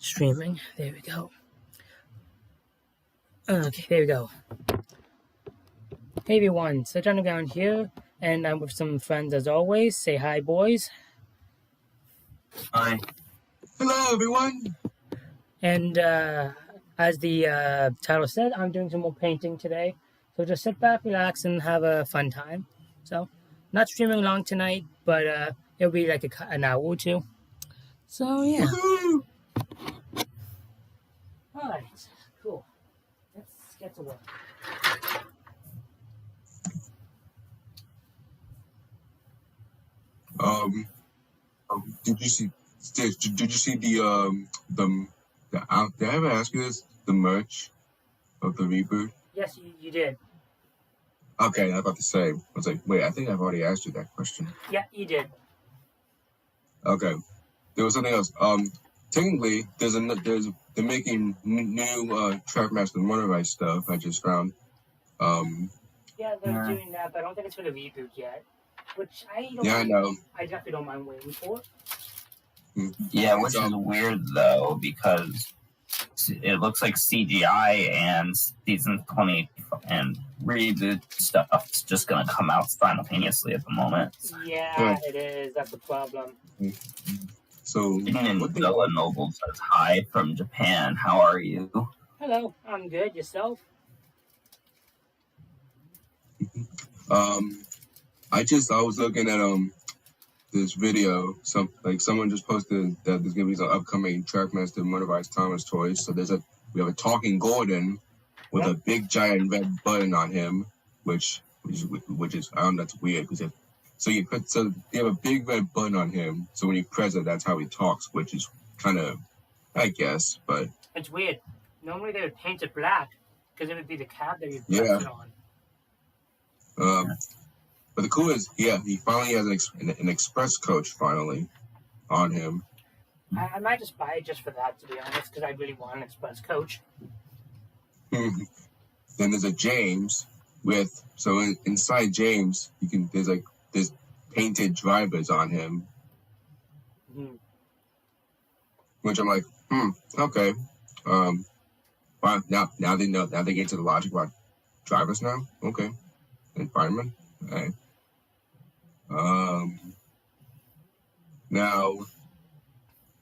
Streaming. There we go. Okay, there we go. Hey everyone, so John down here, and I'm with some friends as always. Say hi, boys. Hi. Hello, everyone. And as the title said, I'm doing some more painting today. So just sit back, relax, and have a fun time. So, not streaming long tonight, but it'll be like an hour or two. So yeah. Woohoo! All right, cool. Let's get to work. Did you see? Did you see the did I ever ask you this? The merch of the reboot? Yes, you did. Okay, I was about to say. I was like, wait, I think I've already asked you that question. Yeah, you did. Okay, there was something else. Technically, they're making new Trackmaster Motorized stuff. I just found. Yeah, they're doing that, but I don't think it's for the reboot yet. Which I know. I definitely don't mind waiting for. Yeah, which is weird though, because it looks like CGI and season 20 and reboot stuff's just gonna come out simultaneously at the moment. Yeah, it is. That's the problem. So, Zella Noble says hi from Japan. How are you? Hello, I'm good. Yourself? I was looking at this video. Someone just posted that there's gonna be some upcoming Trackmaster Motorized Thomas toys. So we have a talking Gordon with a big giant red button on him, which is I don't know, that's weird because you have a big red button on him. So when you press it, that's how he talks, which is kind of, I guess, but it's weird. Normally they would paint it black because it would be the cap that you press it on. But the cool is, he finally has an express coach finally on him. I might just buy it just for that, to be honest, because I really want an express coach. Then there's a James inside James, there's painted drivers on him, which I'm like, okay. Wow, now they know. Now they get to the logic about drivers now. Okay, and firemen. Okay. Now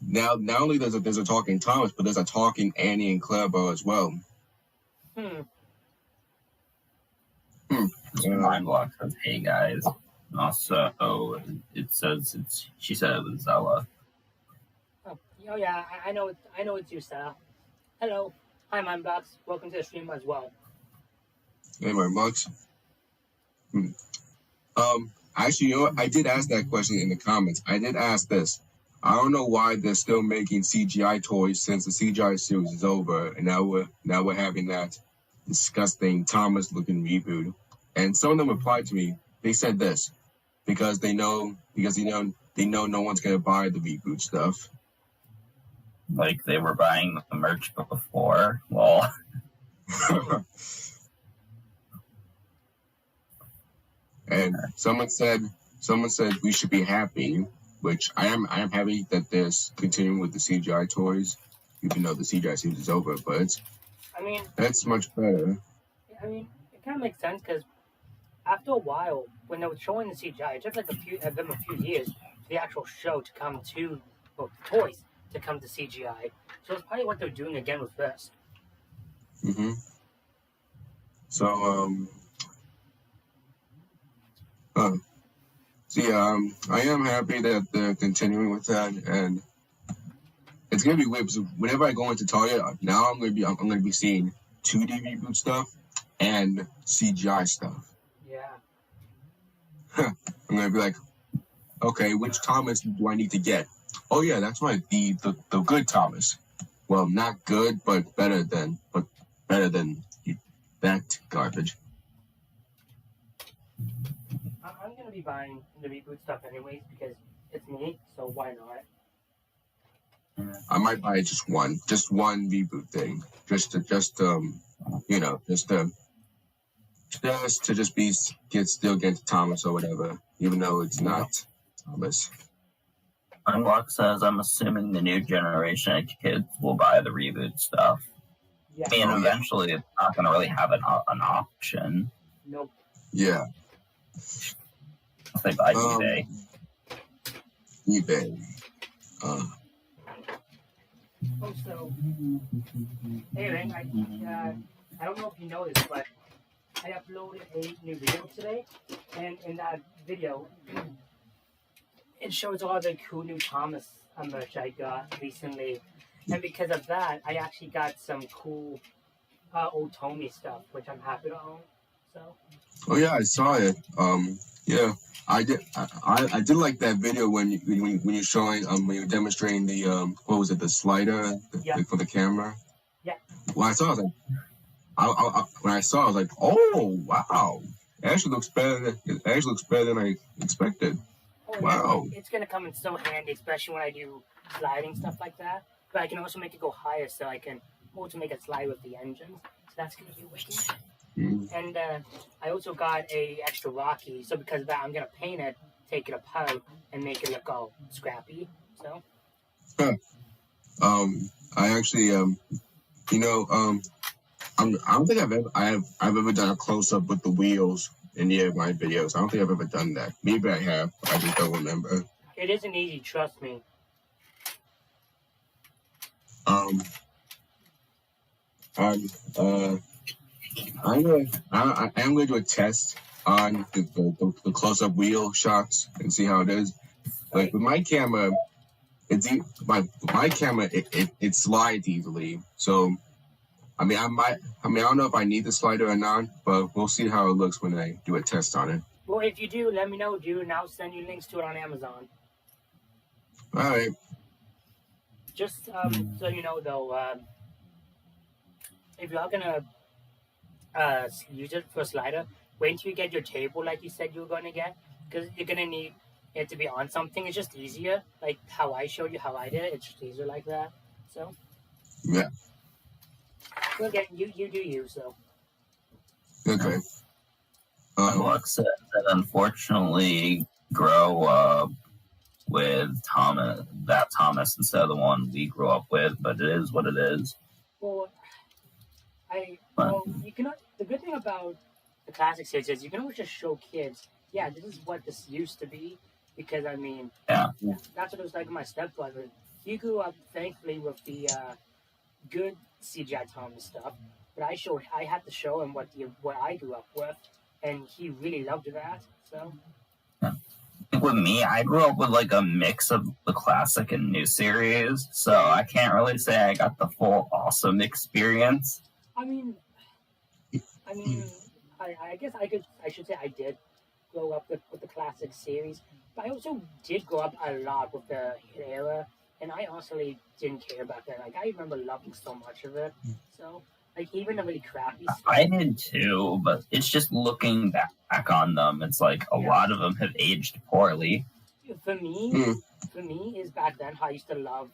not only there's a talking Thomas, but there's a talking Annie and Clairbo as well. Mind Block says, hey guys. Also, she said it was Zella. Oh yeah, I know it's you, Sarah. Hello. Hi, Mindbox. Welcome to the stream as well. Hey, Mindbox. Actually, you know what? I did ask that question in the comments. I did ask this. I don't know why they're still making CGI toys since the CGI series is over, and now we're having that disgusting Thomas-looking reboot. And some of them replied to me. They said this because they know no one's gonna buy the reboot stuff. Like they were buying the merch before. Well. And someone said we should be happy, which I am happy that they're continuing with the CGI toys, even though the CGI series is over. But that's much better. I mean, it kind of makes sense because after a while, when they were showing the CGI, it took like a few years for the actual show to come to, well, the toys to come to CGI. So it's probably what they're doing again with this. So I am happy that they're continuing with that, and it's gonna be weird because whenever I go into Target now, I'm gonna be seeing 2D reboot stuff and CGI stuff. Yeah. I'm gonna be like, okay, which Thomas do I need to get? Oh yeah, that's right, the good Thomas. Well, not good, but better than that garbage. I'm gonna be buying the reboot stuff anyways because it's me, so why not? I might buy just one reboot thing, just to get to Thomas or whatever, even though it's not Thomas. Unlock says, I'm assuming the new generation of kids will buy the reboot stuff. Yeah. I mean, Oh, yeah. eventually it's not going to really have an option Nope. Yeah. if they buy eBay. eBay. Also, hey, Ring, I don't know if you know this, but I uploaded a new video today, and in that video, it shows all the cool new Thomas merch I got recently, and because of that, I actually got some cool old Tommy stuff, which I'm happy to own. So. Oh yeah, I saw it. Yeah, I did. I did like that video when you're showing when you're demonstrating the what was it, the slider for the camera. Yeah. When I saw it, when I saw it, I was like, oh wow, it actually looks better. It actually looks better than I expected. Oh, wow. Yeah, it's gonna come in so handy, especially when I do sliding stuff like that. But I can also make it go higher, so I can also make it slide with the engines. So that's gonna be wicked. And I also got a extra Rocky, so because of that, I'm gonna paint it, take it apart, and make it look all scrappy. So. I actually I don't think I've ever done a close up with the wheels in any of my videos. I don't think I've ever done that. Maybe I have. I just don't remember. It isn't easy, trust me. I am going to do a test on the close up wheel shots and see how it is. Like with my camera, my camera it slides easily. So I don't know if I need the slider or not, but we'll see how it looks when I do a test on it. Well, if you do, let me know, dude, and I'll send you links to it on Amazon. All right. Just so you know, though, if you're gonna use it for a slider, wait until you get your table like you said you were gonna get, because you're gonna need it to be on something. It's just easier, like how I showed you how I did it. It's just easier like that. So. Yeah. Well, again, you do you, so. Okay. Unlock says that unfortunately grow up with Thomas instead of the one we grew up with, but it is what it is. Well, you cannot. The good thing about the classic series is you can always just show kids, yeah, this is what this used to be. Because I mean, yeah, that's what it was like with my stepbrother. He grew up, thankfully, with the good CGI Thomas stuff, but I had to show him what I grew up with, and he really loved that. So. With me, I grew up with like a mix of the classic and new series, so I can't really say I got the full awesome experience. I guess I should say I did grow up with the classic series, but I also did grow up a lot with the hit era, and I honestly didn't care about that. Like, I remember loving so much of it, so like even the really crappy stuff. I did too, but it's just looking back on them, it's like a lot of them have aged poorly. For me, is back then how I used to love.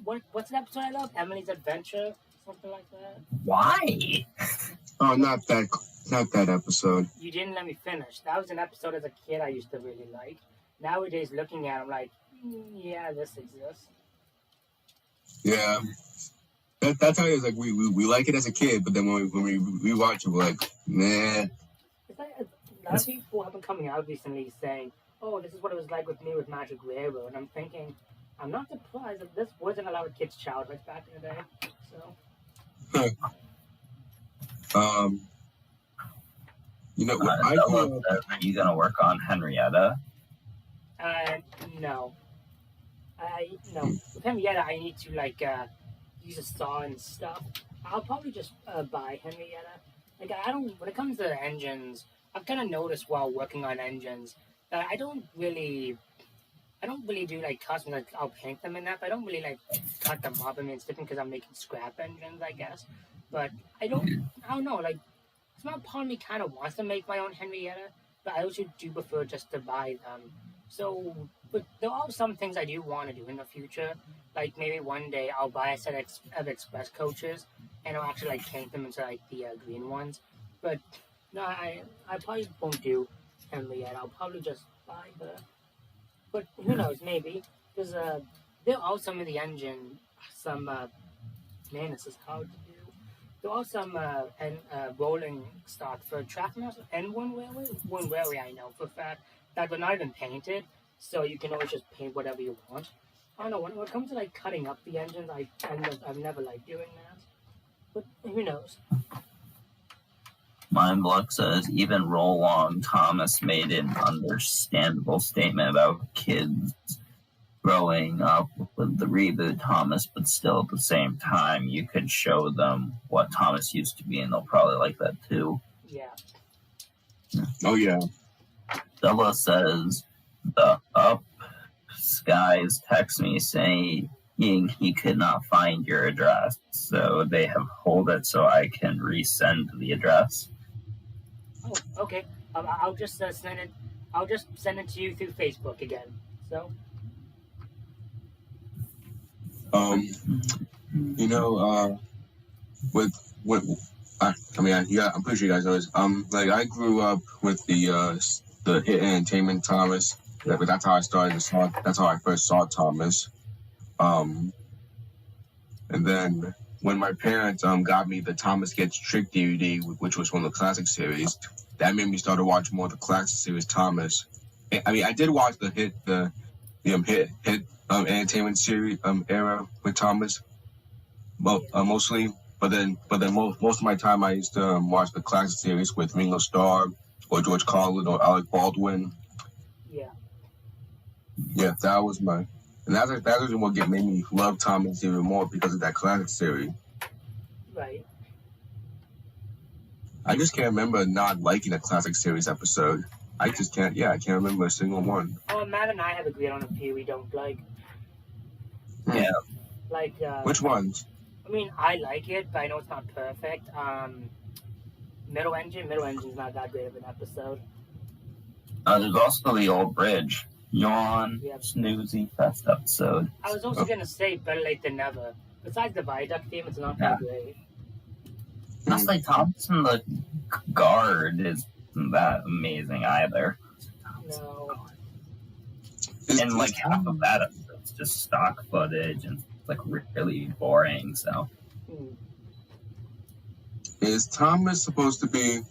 What's the episode I love? Emily's Adventure, something like that. Why? Oh, not that episode. You didn't let me finish. That was an episode as a kid I used to really like. Nowadays, looking at it, I'm like, yeah, this exists. Yeah. That's how it is. Like we like it as a kid, but then when we watch it, we're like, nah. It's like, a lot of people have been coming out recently saying, "Oh, this is what it was like with me with Magic Railroad," and I'm thinking, I'm not surprised that this wasn't a lot of kids' childhood back in the day. So. You know, are you gonna work on Henrietta? No. No. With Henrietta, I need to use a saw and stuff. I'll probably just buy Henrietta. Like, I don't. When it comes to engines, I've kind of noticed while working on engines that I don't really do like custom. Like, I'll paint them in that, but I don't really like cut them up. I mean, it's different because I'm making scrap engines, I guess. But I don't know. Like, small part of me kind of wants to make my own Henrietta, but I also do prefer just to buy them. So, but there are some things I do want to do in the future. Like, maybe one day I'll buy a set of express coaches, and I'll actually paint them into the green ones. But no, I probably won't do Henrietta. I'll probably just buy her. But who knows? Maybe because there are some of the engine, some man, this is hard to do. There are some rolling stock for Trackmaster and one railway I know for a fact that they're not even painted, so you can always just paint whatever you want. I don't know. When it comes to like cutting up the engines, I've never liked doing that. But who knows? Mind Block says even Roland Thomas made an understandable statement about kids growing up with the reboot Thomas, but still at the same time you could show them what Thomas used to be and they'll probably like that too. Yeah. Oh yeah. Stella says the Up Skies text me saying he could not find your address, so they have hold it so I can resend the address. Oh, okay. I'll just send it. I'll just send it to you through Facebook again. So. You know, with I'm pretty sure you guys know this. Like I grew up with the Hit Entertainment Thomas. Like, that's how I started. That's how I first saw Thomas. And then when my parents got me the Thomas Gets Tricked DVD, which was one of the classic series, that made me start to watch more of the classic series Thomas. I mean, I did watch the Hit Entertainment series era with Thomas, mostly. But then most of my time I used to watch the classic series with Ringo Starr or George Carlin or Alec Baldwin. Yeah, that was my. And that was what made me love Thomas even more because of that classic series. Right. I just can't remember not liking a classic series episode. I just can't. Yeah, I can't remember a single one. Oh, Matt and I have agreed on a few we don't like. Yeah. Like. Which ones? I mean, I like it, but I know it's not perfect. Middle Engine's not that great of an episode. There's also the Old Bridge. Yawn, Yep. Snoozy Fest episode. I was also gonna say Better Late Than Never. Besides the Viaduct theme, it's not that great. That's like Thomas and the Guard isn't that amazing either. No. And like half of that episode's just stock footage and it's like really boring. So Is Thomas supposed to be?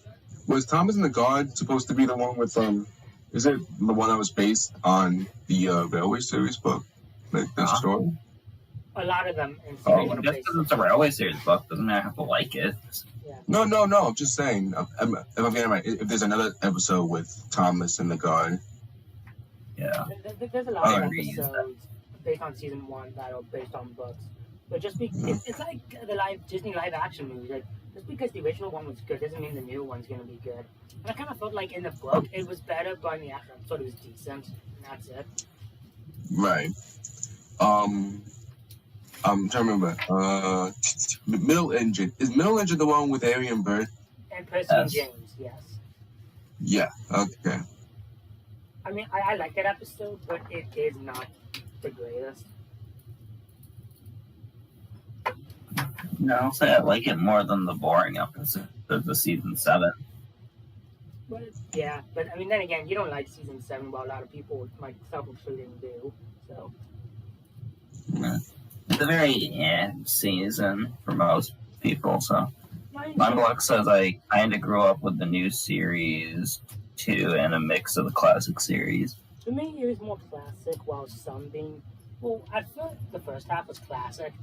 Was Thomas and the Guard supposed to be the one with Is it the one that was based on the Railway series book? Like the story? A lot of them. In just because it's a Railway series book doesn't mean I have to like it. Yeah. No. I'm just saying. If I'm getting it right, if there's another episode with Thomas and the Guard. Yeah. There's a lot of reuse episodes based on season 1 that are based on books. But just it's like the Disney live action movies. Like, just because the original one was good doesn't mean the new one's gonna be good. And I kind of felt like in the book it was better, but in the actual episode it was decent, and that's it. Right. I'm trying to remember. Middle Engine. Is Middle Engine the one with Arian Bird? And Percy and James, yes. Yeah. Okay. I mean, I like that episode, but it is not the greatest. No, I'll say I like it more than the boring episode of the season 7. But yeah, but I mean, then again, you don't like season 7, but a lot of people, myself including, do. So. It's a very season for most people. So My Block says I kind of grew up with the new series too, and a mix of the classic series. For me, it was more classic, while some being. Well, I thought the first half was classic,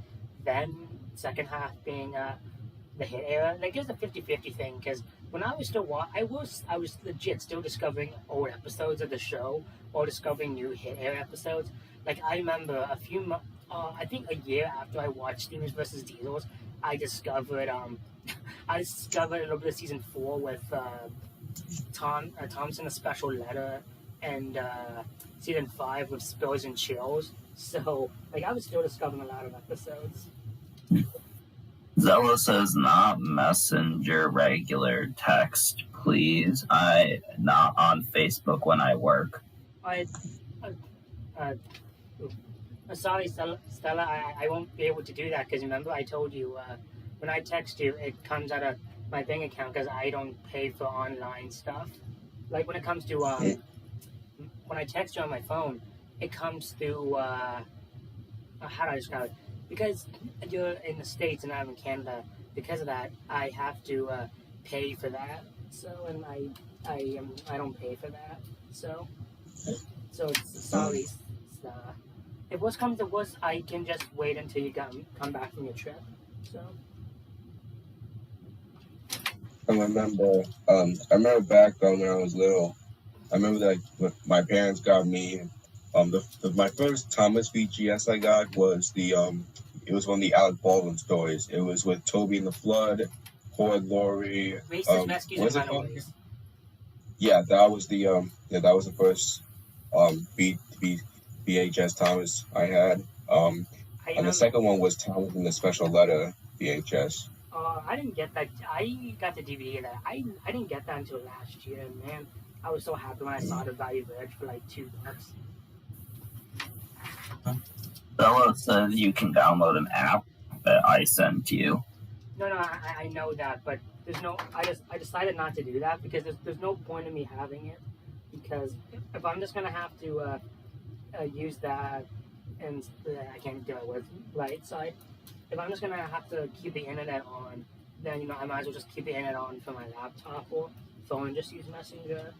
then second half being the hit era. Like, it was a 50-50 thing, because when I was still I was legit still discovering old episodes of the show, or discovering new hit era episodes. Like, I remember I think a year after I watched Steamers vs. Diesels, I discovered a little bit of season 4 with Thompson, A Special Letter, and season 5 with Spills and Chills. So, like, I was still discovering a lot of episodes. Zella says not messenger, regular text, please. Not on Facebook when I work. Sorry, Stella, I won't be able to do that because remember I told you when I text you, it comes out of my bank account because I don't pay for online stuff. Like when it comes to when I text you on my phone, it comes through how do I describe it? Because you're in the States and I'm in Canada. Because of that, I have to pay for that. So and I don't pay for that. So it's sorry. If worst comes to worst, I can just wait until you come back from your trip. So. I remember back when I was little. I remember that when my parents got me. My first Thomas VGS I got was it was one of the Alec Baldwin stories. It was with Toby and the Flood, Horde Laurie. Racist Rescues and Runaways. Yeah, that was the first VHS Thomas I had. And the second one was Thomas in the Special Letter VHS. I didn't get that. I got the DVD of that. I didn't get that until last year, man. I was so happy when I saw the Value Village for like $2. Bella says you can download an app that I sent to you. No, I know that, but there's no. I decided not to do that because there's no point in me having it, because if I'm just gonna have to use that, and I can't do it with light side. If I'm just gonna have to keep the internet on, then I might as well just keep the internet on for my laptop or phone and just use Messenger.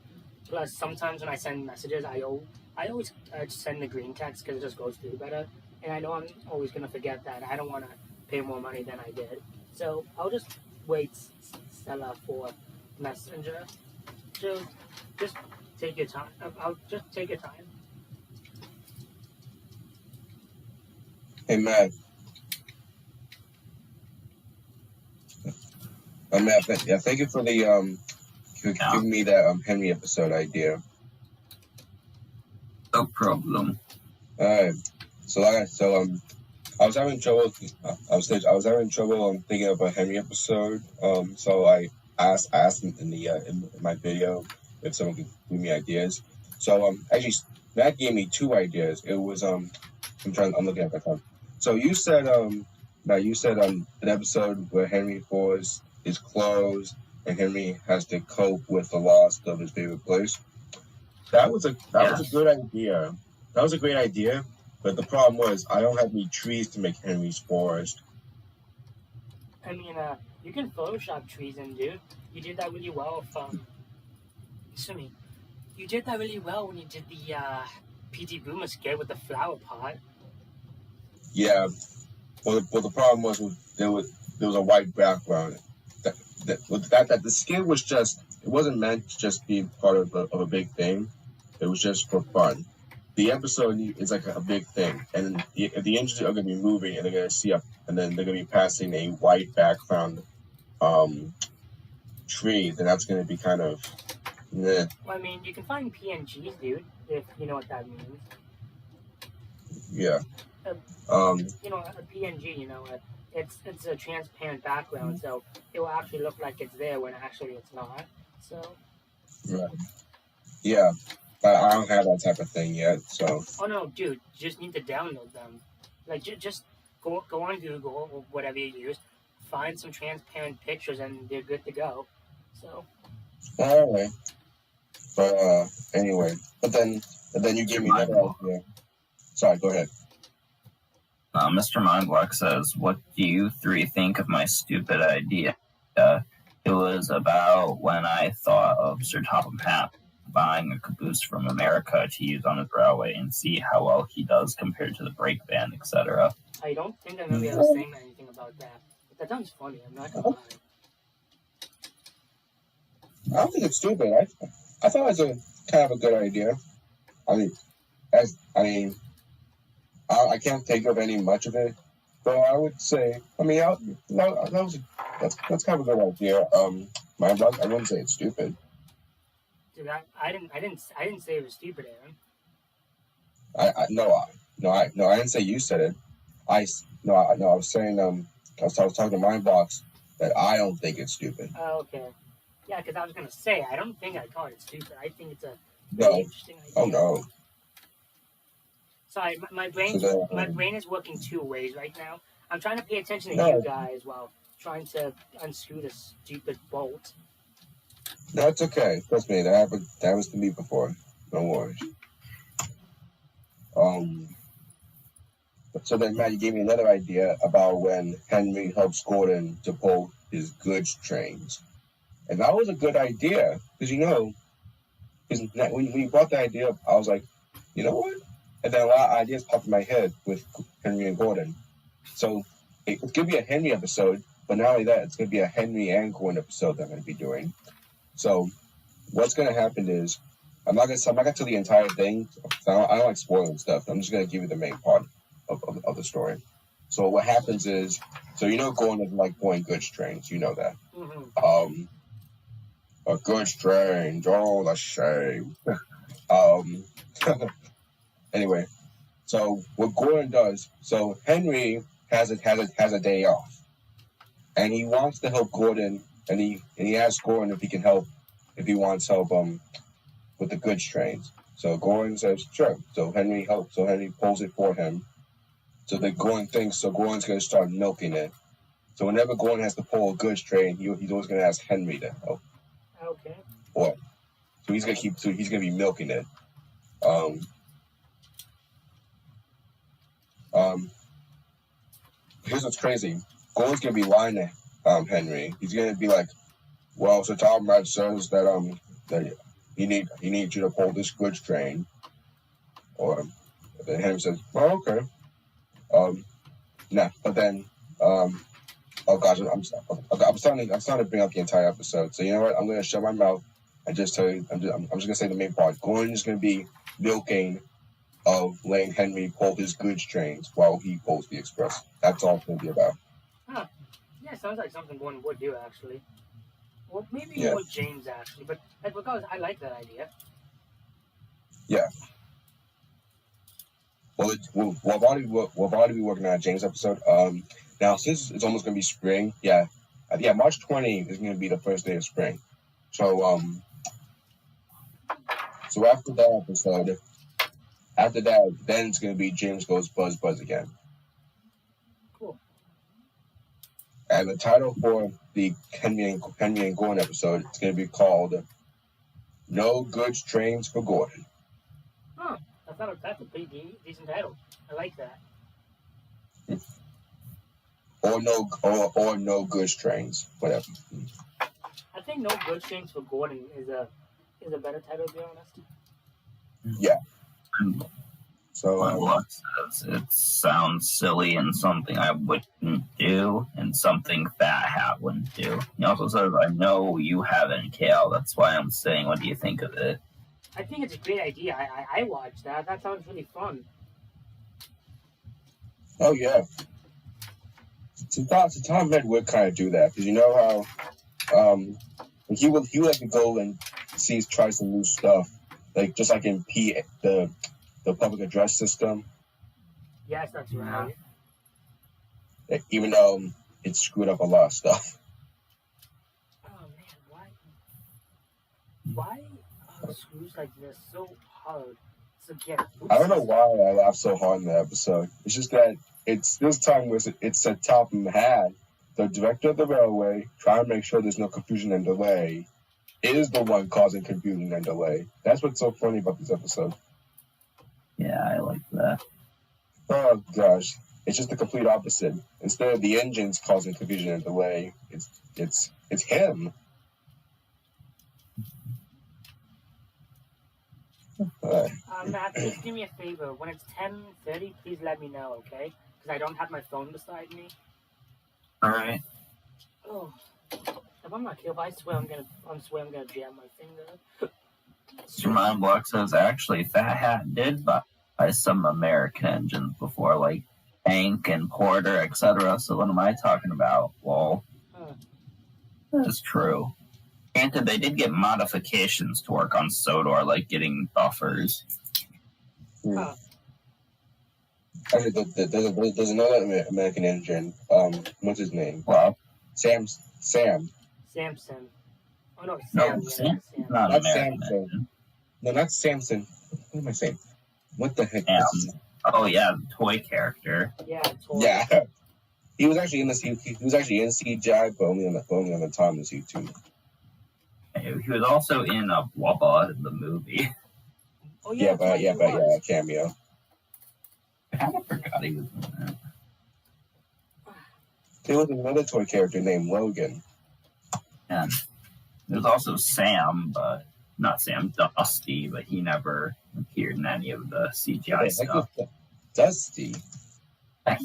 Plus, sometimes when I send messages, I always send the green text because it just goes through better. And I know I'm always gonna forget that. I don't want to pay more money than I did, so I'll just wait, Stella, for Messenger. So just take your time. I'll just take your time. Hey, Matt. Matt, thank you for giving me that Henry episode idea. No problem. Alright. I was having trouble. I was having trouble thinking of a Henry episode. So I asked in my video if someone could give me ideas. So actually, Matt gave me 2 ideas. It was I'm looking at my phone. So you said an episode where Henry Forrest is closed and Henry has to cope with the loss of his favorite place. That was a good idea. That was a great idea, but the problem was I don't have any trees to make Henry's forest. I mean, you can Photoshop trees in, dude. You did that really well from. You did that really well when you did the P.T. Boomer skit with the flower pot. Yeah. Well, the problem was there was a white background. That the skit was just, it wasn't meant to just be part of a big thing. It was just for fun. The episode is like a big thing, and if the engines are going to be moving and they're going to see and then they're going to be passing a white background tree, then that's going to be kind of. Meh. Well, I mean, you can find PNGs, dude, if you know what that means. Yeah. A PNG, it's a transparent background, so it will actually look like it's there when actually it's not. So. Right. Yeah, but I don't have that type of thing yet. So. Oh no, dude! You just need to download them. Like, just go on Google or whatever you use, find some transparent pictures, and they're good to go. So. All right. But anyway, but then you give me that idea. Sorry, go ahead. Mr. Mindblock says, "What do you 3 think of my stupid idea? It was about when I thought of Sir Topham Hatt buying a caboose from America to use on his railway and see how well he does compared to the brake band, etc." I don't think I remember ever saying anything about that. But that sounds funny. I'm not gonna lie. I don't think it's stupid. I thought it was a kind of a good idea. I can't think of any much of it, but I would say, that's kind of a good idea. I wouldn't say it's stupid. Dude, I didn't say it was stupid, Aaron. I didn't say you said it. I was saying I was talking to Mindbox that I don't think it's stupid. Oh, okay. Yeah, because I was gonna say I don't think I call it stupid. I think it's a interesting idea. Oh no. Sorry, my brain is working 2 ways right now. I'm trying to pay attention to you guys while trying to unscrew this stupid bolt. No, it's okay. Trust me, that happens to me before. No worries. So then, Matt, you gave me another idea about when Henry helps Gordon to pull his goods trains. And that was a good idea. Because, when you brought the idea up, I was like, you know what? And then a lot of ideas popped in my head with Henry and Gordon. So it's going to be a Henry episode, but not only that, it's going to be a Henry and Gordon episode that I'm going to be doing. So what's going to happen is, I'm not going to tell the entire thing. I don't like spoiling stuff. I'm just going to give you the main part of the story. So what happens is, Gordon doesn't like pulling goods trains. You know that. Mm-hmm. A goods train, oh, the shame. Anyway, so what Gordon does, so Henry has a day off, and he wants to help Gordon, and he asks Gordon if he wants help with the goods trains. So Gordon says sure. So Henry pulls it for him. So Gordon's going to start milking it. So whenever Gordon has to pull a goods train, he's always going to ask Henry to help. Okay. So he's going to be milking it. Here's what's crazy. Gordon's gonna be lying to Henry. He's gonna be like, "Well, so Tom says that that he needs you to pull this goods train." Or then Henry says, "Well, okay." But then oh gosh, I'm starting to bring up the entire episode. So you know what? I'm gonna shut my mouth and just tell you. I'm just gonna say the main part. Gordon is gonna be milking of letting Henry pull his goods trains while he pulls the express. That's all it's going to be about. Huh. Yeah, sounds like something Gordon would do, actually. Well, maybe Yeah. more James, actually. But because I like that idea. Yeah. Well, we'll already be working on a James episode. Now, since it's almost going to be spring, March 20th is going to be the first day of spring. So after that episode... After that, then it's going to be James Goes Buzz again. Cool. And the title for the Henry and Gordon episode is going to be called No Goods Trains for Gordon. Huh. I thought that's a pretty decent title. I like that. Or no goods trains, whatever. I think No Good Trains for Gordon is a better title, to be honest. Yeah. So it sounds silly and something I wouldn't do, and something Fat Hat wouldn't do. He also says, "I know you haven't, Kale. That's why I'm saying, what do you think of it?" I think it's a great idea. I watched that. That sounds really fun. oh yeah. So Tom Red would kind of do that because you know how he would like to go and try some new stuff, like just like in the public address system. Yes, that's right. Even though it screwed up a lot of stuff. Oh man, why are screws like this so hard to get? I don't know why I laughed so hard in the episode. It's just that it's this time where it's a Topham had the director of the railway trying to make sure there's no confusion and delay is the one causing confusion and delay. That's what's so funny about this episode. Yeah, I like that. Oh gosh, it's just the complete opposite. Instead of the engines causing confusion and delay, it's him. Matt, please do me a favor. When it's 10:30, please let me know, okay? Because I don't have my phone beside me. All right. Oh, if I'm not killed, I swear I'm gonna jam my finger. Superman Block says, actually, Fat Hat did buy some American engines before, like Hank and Porter, etc. So what am I talking about? Well, that's true. Granted, they did get modifications to work on Sodor, like getting buffers. Actually, there's another American engine. What's his name? Well, Sam. Samson. Oh no, no, Sam. not Not American Samson. engine. No, not Samson. What am I saying? What the heck? Oh yeah, the toy character. Yeah, totally. Yeah. He was actually in this. He was actually in CGI, but only on the time as too. He was also in Wubba, the movie. Oh Yeah, that's right, he was. cameo. he was in it. There was another toy character named Logan. And there's also Sam, but not Sam, Dusty, but he never appeared in any of the CGI stuff. Dusty. Let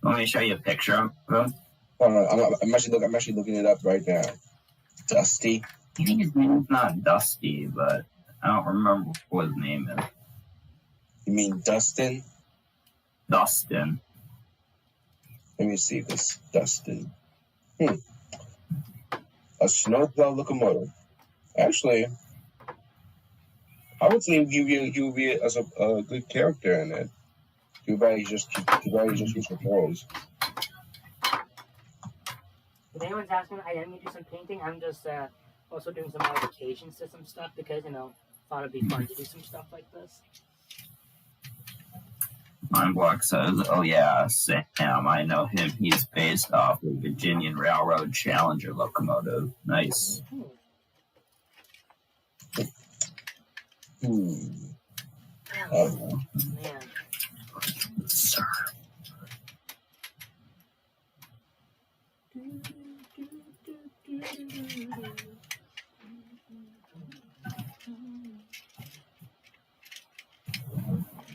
me show you a picture of him. Hold on, I'm actually looking it up right now. Dusty. I think his name's not Dusty, but I don't remember what his name is. You mean Dustin? Dustin. Let me see this. Dustin. A snowplow locomotive. Actually, I would say he would be as a good character in it. Too bad he just used for toys. If anyone's asking, I am going to do some painting. I'm just also doing some modifications to some stuff because, thought it'd be fun to do some stuff like this. Mindblock says, oh yeah, Sam, I know him. He's based off the Virginian Railroad Challenger locomotive. Nice. Oh, man. Sir.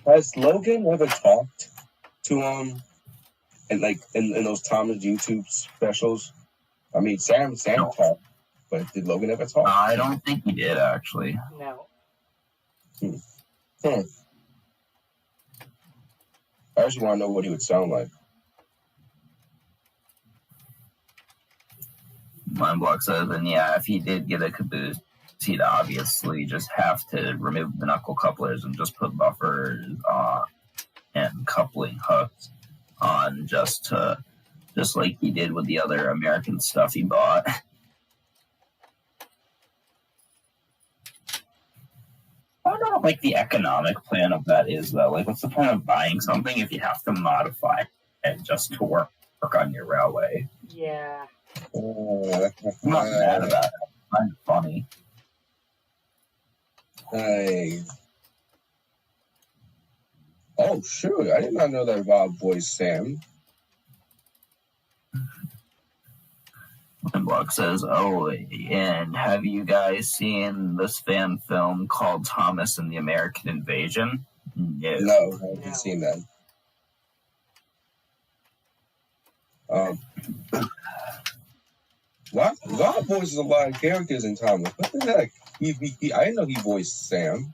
Has Logan ever talked to and like in those Thomas YouTube specials? I mean, Sam No. talked, but did Logan ever talk? I don't think he did, actually. No. I actually want to know what he would sound like. Mindblock says, and yeah, if he did get a caboose, he'd obviously just have to remove the knuckle couplers and just put buffers on and coupling hooks on just like he did with the other American stuff he bought. I don't know what, like, the economic plan of that is, though. Like, what's the point of buying something if you have to modify it just to work on your railway? Yeah. I'm not mad about it. It's kind of funny. Hey. Oh, shoot. I did not know that Rob voiced Sam. Block says, oh, and have you guys seen this fan film called Thomas and the American Invasion? No, I haven't seen that. Rob voices a lot of characters in Thomas. What the heck? I didn't know he voiced Sam.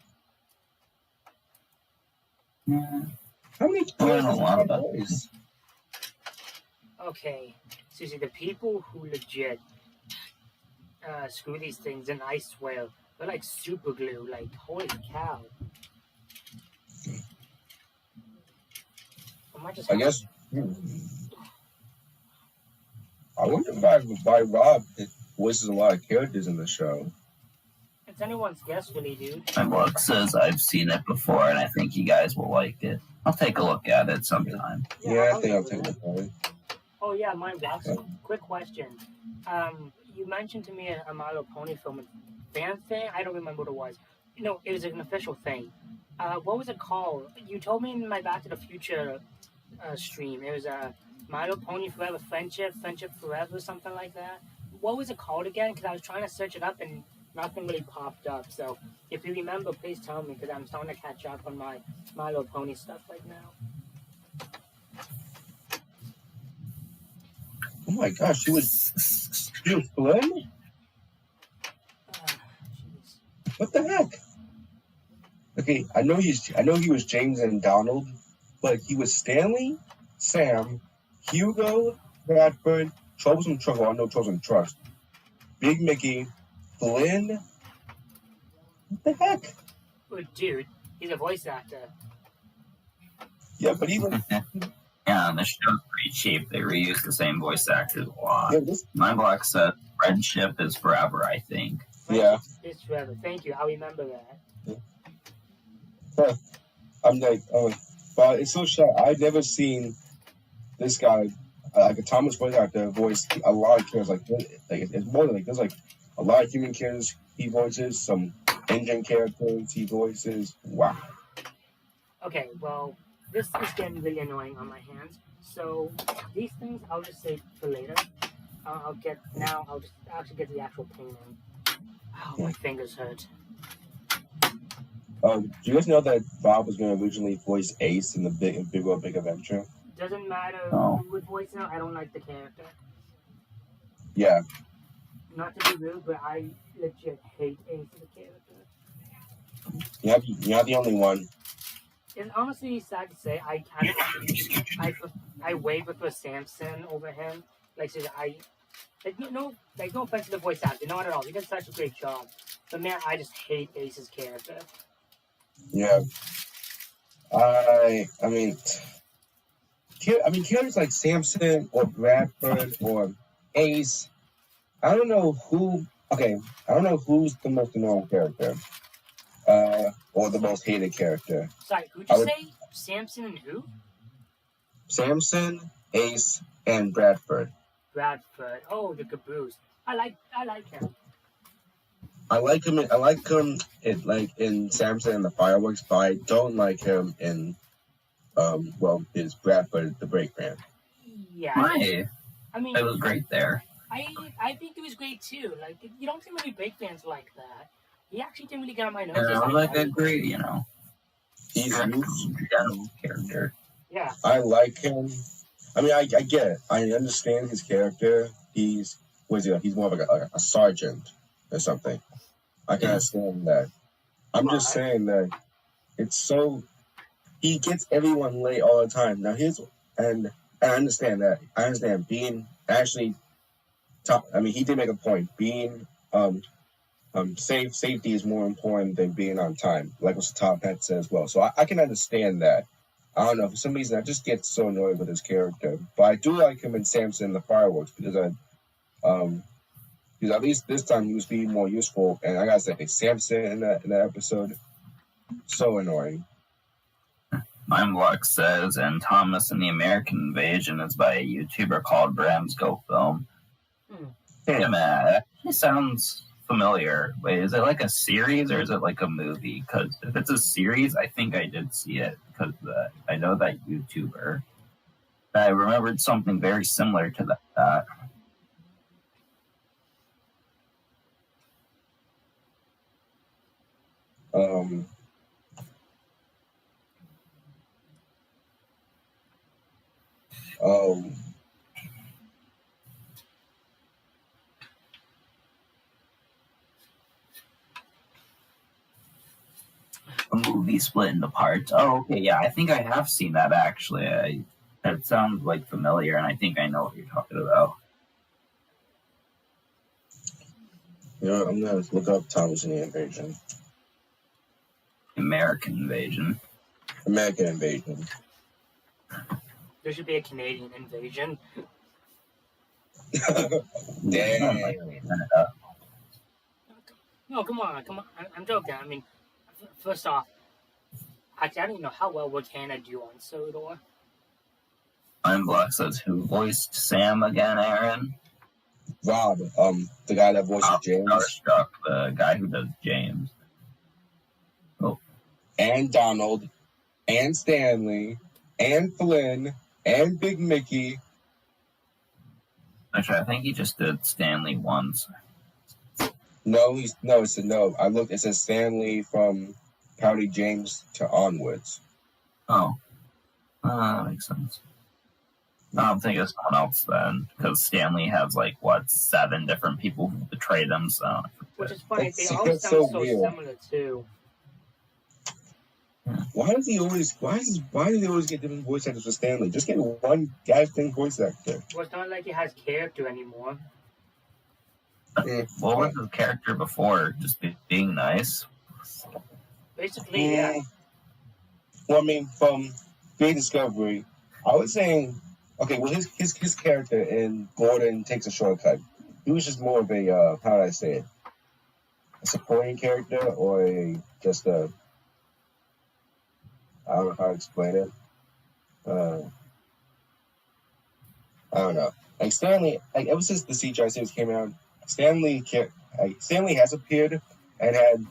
How many I don't know a lot about voice? Okay. Susie, the people who legit screw these things, and I swear, they're like super glue. Like, holy cow. I guess. I wonder why Rob voices a lot of characters in the show. It's anyone's guess, really, dude. My book says I've seen it before, and I think you guys will like it. I'll take a look at it sometime. Yeah, I think I'll take a look at it. Oh yeah, mine Watson. Quick question. You mentioned to me a My Little Pony film fan thing. I don't remember what it was. No, it was an official thing. What was it called? You told me in my Back to the Future stream. It was a My Little Pony Forever Friendship Forever, something like that. What was it called again? Because I was trying to search it up and nothing really popped up. So if you remember, please tell me because I'm starting to catch up on my My Little Pony stuff right now. Oh my gosh, she was Flynn? What the heck? Okay, I know he was James and Donald, but he was Stanley, Sam, Hugo, Bradford, Troublesome Trouble, I know Troublesome Trust, Big Mickey, Flynn. What the heck? Oh, dude, he's a voice actor. Yeah, but even Yeah, and the show's pretty cheap. They reuse the same voice actors a lot. yeah, My block said friendship is forever, I think. yeah. It's forever. Thank you. I'll remember that. I'm like, but it's so shy. I've never seen this guy, like a Thomas voice actor, voice a lot of characters. Like it's more than like there's like a lot of human characters he voices, some engine characters he voices. Wow. Okay, well, this is getting really annoying on my hands. So these things I'll just save for later. I'll get now. I'll just actually get the actual painting. Oh, my fingers hurt. Do you guys know that Bob was going to originally voice Ace in the Big World Big Adventure? Doesn't matter Oh. who would voice him. I don't like the character. Yeah. Not to be rude, but I legit hate Ace as a character. You're not the only one. It's honestly sad to say. I way prefer Samson over him. Like, seriously, no offense to the voice actor, not at all. He does such a great job. But man, I just hate Ace's character. Yeah. I mean, characters like Samson or Bradford or Ace. I don't know who. Okay, I don't know who's the most annoying character, or the most hated character. Sorry, who'd you say? Samson and who? Samson, Ace, and Bradford. Bradford. Oh, the caboose. I like him. I like him in Samson and the Fireworks, but I don't like him in his Bradford the Breakman. Yeah. Hey, I mean, it was great there. I think it was great too. Like, you don't see many break fans like that. He actually didn't really get on my nerves. And I like a great, He's general character. Yeah. I like him. I mean, I get it. I understand his character. He's more of like a sergeant or something. I can understand that. I'm just saying that it's so he gets everyone late all the time. Now and I understand that. I understand being actually top. I mean, he did make a point. Being safety is more important than being on time, like what Tom Pett said as well. So I can understand that. I don't know, for some reason I just get so annoyed with his character. But I do like him in Samson and the Fireworks because at least this time he was being more useful. And I gotta say, Samson in that episode, so annoying. Mime Lux says, and Thomas in the American Invasion is by a YouTuber called Bram's Go Film. Yeah, man, he sounds familiar. Wait, is it like a series or is it like a movie? Because if it's a series, I think I did see it because I know that YouTuber. I remembered something very similar to that. A movie split into parts. Oh, okay, yeah, I think I have seen that actually. That sounds like familiar, and I think I know what you're talking about. I'm gonna look up Thomas in the Invasion. American Invasion. American Invasion. There should be a Canadian invasion. Damn. No, come on. I'm joking. I mean, first off, actually, I don't even know how well would Canada do on Sodor. Mime Black says, who voiced Sam again, Aaron? Rob, the guy that voices James. Starstruck, the guy who does James. Oh. And Donald, and Stanley, and Flynn, and Big Mickey. Actually, I think he just did Stanley once. No. I looked. It says Stanley from Pouty James to onwards. Oh, that makes sense. I don't think it's someone else then, because Stanley has 7 different people who betrayed him. So, which is funny. They all That's sound so weird. similar too. Why do they always get different voice actors for Stanley? Just get one thing voice actor. Well, it's not like he has character anymore. What was his character before? Just being nice? Basically, yeah. Well, I mean, from Great Discovery, I was saying, okay, well, his character in Gordon Takes a Shortcut, he was just more of a, how do I say it? A supporting character or just a, I don't know how to explain it. I don't know. Stanley, ever since the CGI series came out, Stanley has appeared and had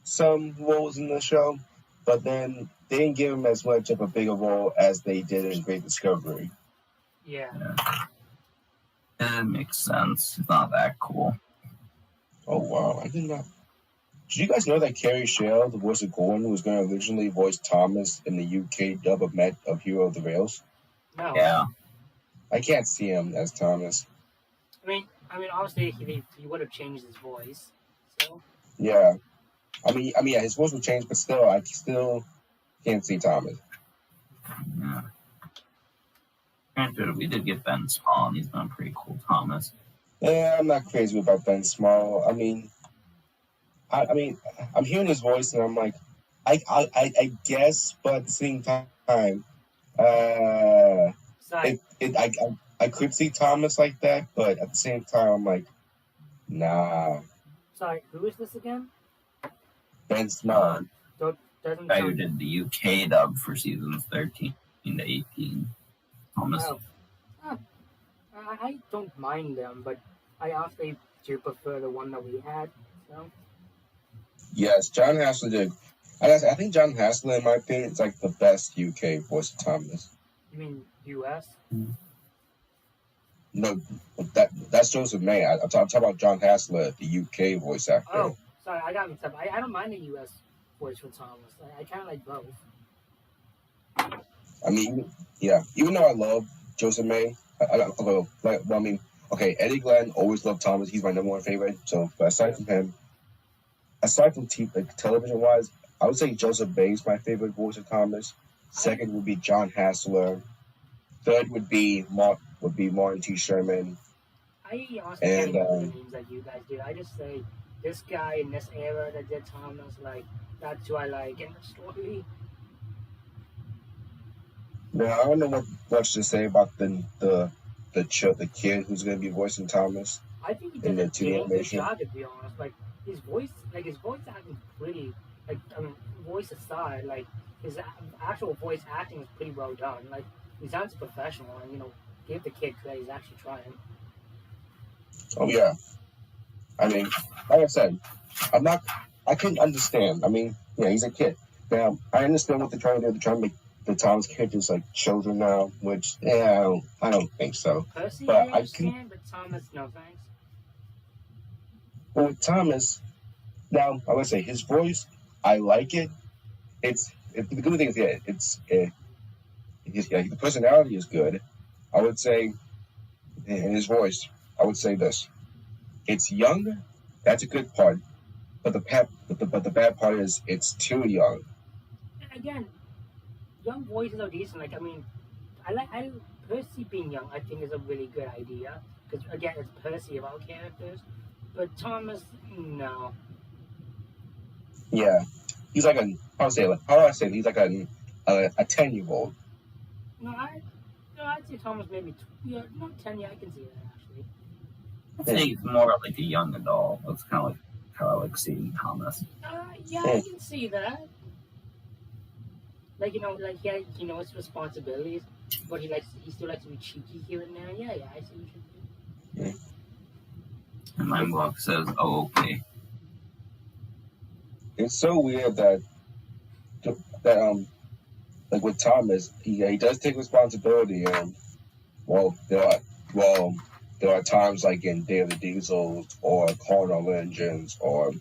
some roles in the show, but then they didn't give him as much of a bigger role as they did in Great Discovery. Yeah. It makes sense. It's not that cool. Oh wow, I did not. Did you guys know that Carrie Shale, the voice of Gordon, was going to originally voice Thomas in the UK dub of Hero of the Rails? No. Yeah. I can't see him as Thomas. I mean, obviously he would have changed his voice. So. Yeah. I mean, yeah, his voice would change, but still, I still can't see Thomas. Yeah. Granted, we did get Ben Small, and he's been pretty cool, Thomas. Yeah, I'm not crazy about Ben Small. I mean, I'm hearing his voice, and I'm like, I guess, but at the same time, Sorry. I could see Thomas like that, but at the same time, I'm like, nah. Sorry, who is this again? Ben Small. Doesn't Guy who sound- did the UK dub for seasons 13 to 18. Thomas. Oh. I don't mind them, but I honestly do prefer the one that we had. So. Yes, John Hassler did. I think John Hassler, in my opinion, is like the best UK voice of Thomas. You mean U.S.? No, that's Joseph May. I'm talking about John Hassler, the UK voice actor. Oh, sorry, I got mixed up. I don't mind the U.S. voice for Thomas. I kind of like both. I mean, yeah. Even though I love Joseph May, Eddie Glenn always loved Thomas. He's my number one favorite. So, but aside from him, television wise, I would say Joseph May is my favorite voice of Thomas. Second would be John Hassler. Third would be Martin T. Sherman. I honestly can't even do the names that you guys do. I just say this guy in this era that did Thomas, like that's who I like in the story. Now I don't know what much to say about the kid who's going to be voicing Thomas. I think he In did the a 2D damn good animation. job, to be honest. Like his voice acting is pretty. Like voice aside, like his actual voice acting is pretty well done. Like he sounds professional, and give the kid credit. He's actually trying. Oh yeah, I mean, like I said, I couldn't understand. I mean, yeah, he's a kid. Now I understand what they're trying to do. They're trying to make the Thomas characters like children now, which I don't think so. Percy, But I I understand, but Thomas, no thanks. But with Thomas, now I would say his voice, I like it. The good thing is the personality is good. I would say, in his voice, I would say this: it's young. That's a good part, but the bad part is it's too young. Again, young voices are decent. Like I Percy being young. I think is a really good idea because again, it's Percy of all characters. But Thomas, no. Yeah, he's like how do I say it? He's like a 10-year-old. I'd say Thomas maybe not 10. Yeah, I can see that actually. I think he's more like a young adult. That's kind of like how I like seeing Thomas. Yeah, I can see that. Like he knows his responsibilities, but he still likes to be cheeky here and there. Yeah, I see what you do. And my book says, "Oh, okay." It's so weird that like with Thomas, he does take responsibility, and there are times like in Day of the Diesels or Carnal Engines or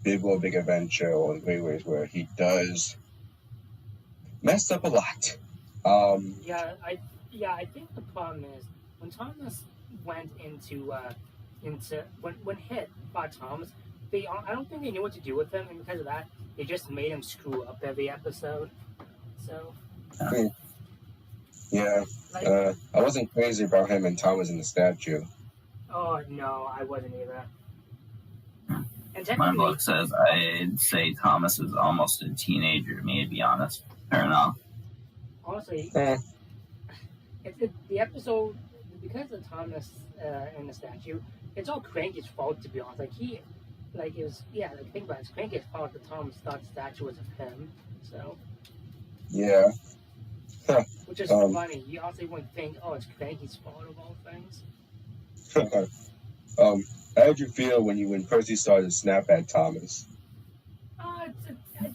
Big World Big Adventure or The Great Ways where he does mess up a lot. I think the problem is when Thomas went into when hit by Thomas, I don't think they knew what to do with him, and because of that, they just made him screw up every episode. So. Yeah. I wasn't crazy about him and Thomas in the statue. Oh no, I wasn't either. And My technically, book says I'd say Thomas is almost a teenager to me, to be honest. Fair enough. honestly, the episode because of Thomas and the statue, it's all Cranky's fault to be honest. Think about it, it's Cranky's fault that Thomas thought the statue was of him. So. Yeah. Which is funny. You also wouldn't think, it's Cranky's fault of all things. How did you feel when Percy started to snap at Thomas?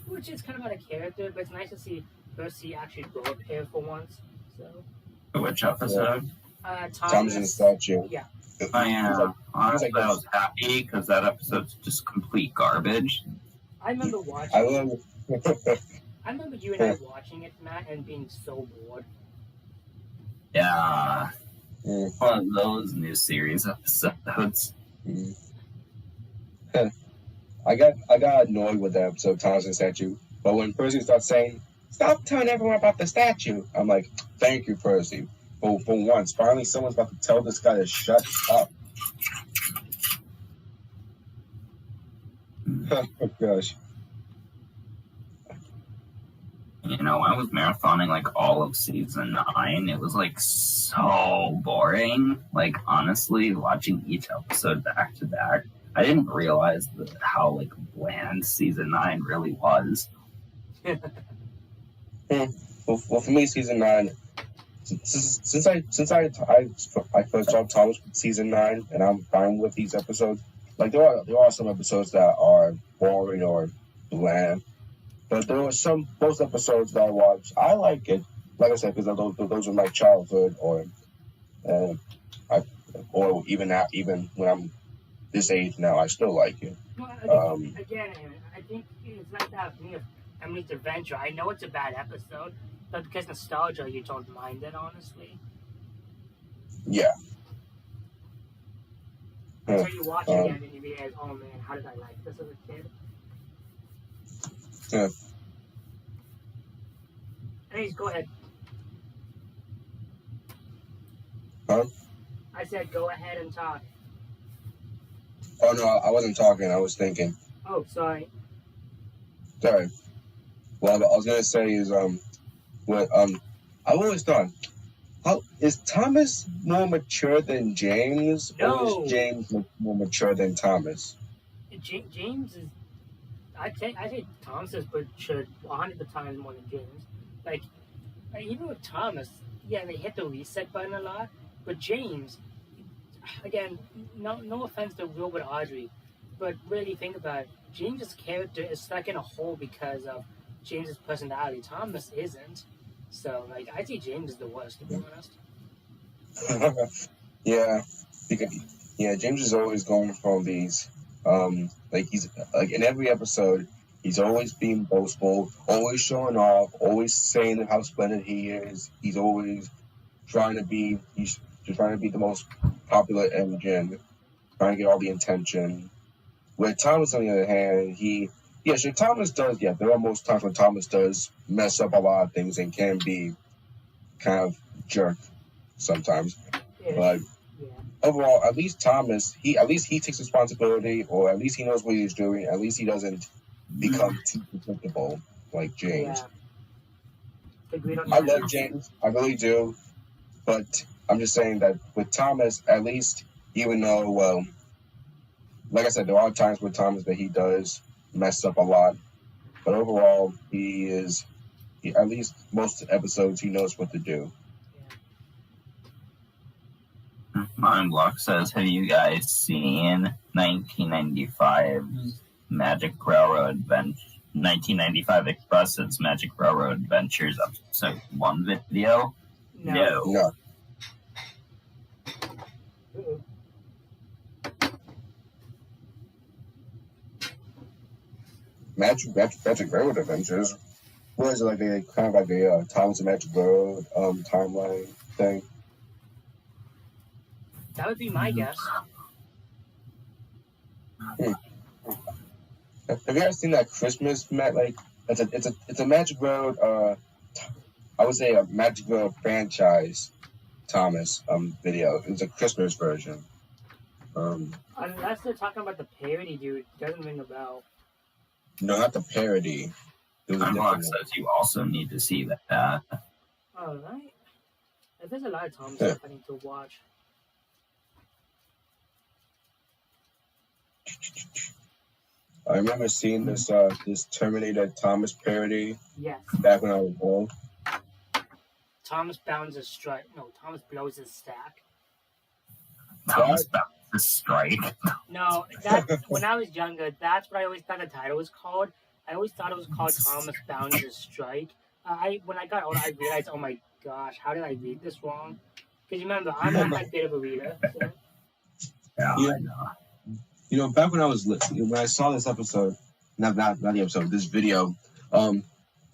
Which is kind of out of character, but it's nice to see Percy actually grew up here for once. So, Which episode? Thomas and the statue. Yeah. Oh yeah. Honestly, like I was happy because that episode's just complete garbage. I remember watching. I love. I remember you and I watching it, Matt, and being so bored. Yeah. Mm. One of those new series episodes. Mm. I got annoyed with that episode, Thomas and the statue. But when Percy starts saying, "Stop telling everyone about the statue," I'm like, "Thank you, Percy." For once, finally, someone's about to tell this guy to shut up. Oh gosh. You know, I was marathoning like all of season 9. It was like so boring. Like honestly, watching each episode back to back, I didn't realize how like bland season 9 really was. Well, for me, season 9. Since I first saw Thomas with season 9, and I'm fine with these episodes. Like there are some episodes that are boring or bland, but there were most episodes that I watched. I like it, like I said, because those are my childhood, or even when I'm this age now, I still like it. Well, again, I think it's like that for me of Emily's Adventure. I know it's a bad episode, but because nostalgia, you don't mind it, honestly. Yeah. Until you watch it again and you realize, oh man, how did I like this as a kid? Yeah. Anyways, go ahead. Huh? I said go ahead and talk. Oh no, I wasn't talking. I was thinking. Oh, sorry. Sorry. Well, what I was gonna say is I've always thought, how is Thomas more mature than James, No. or is James more mature than Thomas? James is. I say Thomas is mature 100 times more than James. Like even with Thomas, yeah, they hit the reset button a lot, but James, again, no offense to Wilbur Audrey, but really think about it. James's character is stuck in a hole because of James's personality. Thomas isn't. So, like, I see James is the worst, to be honest. Yeah, James is always going from these, like he's like in every episode, he's always being boastful, always showing off, always saying how splendid he is. He's always trying to be the most popular engine, trying to get all the attention. With Thomas, on the other hand, Thomas does, there are most times when Thomas does mess up a lot of things and can be kind of jerk sometimes. Yeah. But overall, at least Thomas, he takes responsibility, or at least he knows what he's doing. At least he doesn't become too predictable like James. Yeah. Agreed on I that. love James, I really do, but I'm just saying that with Thomas, at least, even though, like I said, there are times with Thomas that he does mess up a lot, but overall, at least most episodes, he knows what to do. Mindblock says, have you guys seen 1995's Magic Railroad Adventure? 1995 Express's Magic Railroad Adventures episode 1 video? No. No. Uh-oh. Magic Railroad Adventures. What is it, like a kind of like a Thomas and Magic Railroad timeline thing? That would be my guess. Have you ever seen that Christmas it's a Magic Road I would say a Magic Road franchise Thomas video. It was a Christmas version. Unless they're talking about the parody, dude, it doesn't ring a bell. No, not the parody. It was a Mindblock different one. says you also need to see that. Alright. There's a lot of Thomas Yeah. stuff I need to watch. I remember seeing this Terminator Thomas parody Yes. back when I was old. Thomas bounds his strike. No, Thomas blows his stack. Thomas about to strike. No, that when I was younger, that's what I always thought the title was called. I always thought it was called Thomas Bounds His Strike, When I got older, I realized, oh my gosh, how did I read this wrong? Because remember, I'm not that big of a reader. So. Yeah, Yeah. I know. You know, back when I saw this episode, not the episode, this video,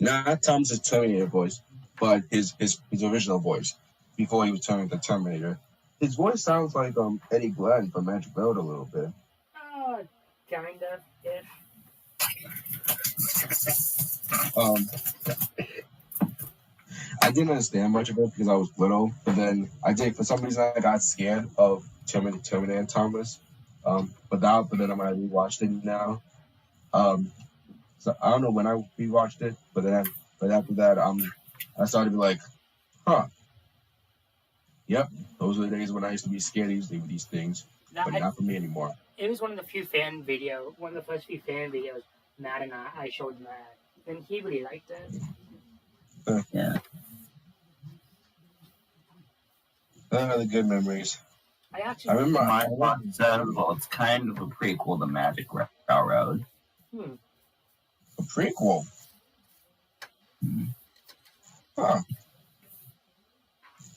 not Thomas's Terminator voice, but his original voice before he was turned the Terminator. His voice sounds like Eddie Glenn from Magic Road a little bit. Kind of ish. I didn't understand much of it because I was little, but then for some reason I got scared of Terminator Thomas. But then when I rewatched it now, so I don't know when I rewatched it, but after that, I started to be like, huh, yep, those are the days when I used to be scared easily with these things, but not for me anymore. It was one of the first few fan videos Matt and I showed Matt, and he really liked it. Yeah. The good memories. I remember My one said, well, it's kind of a prequel to Magic Railroad. A prequel? Huh.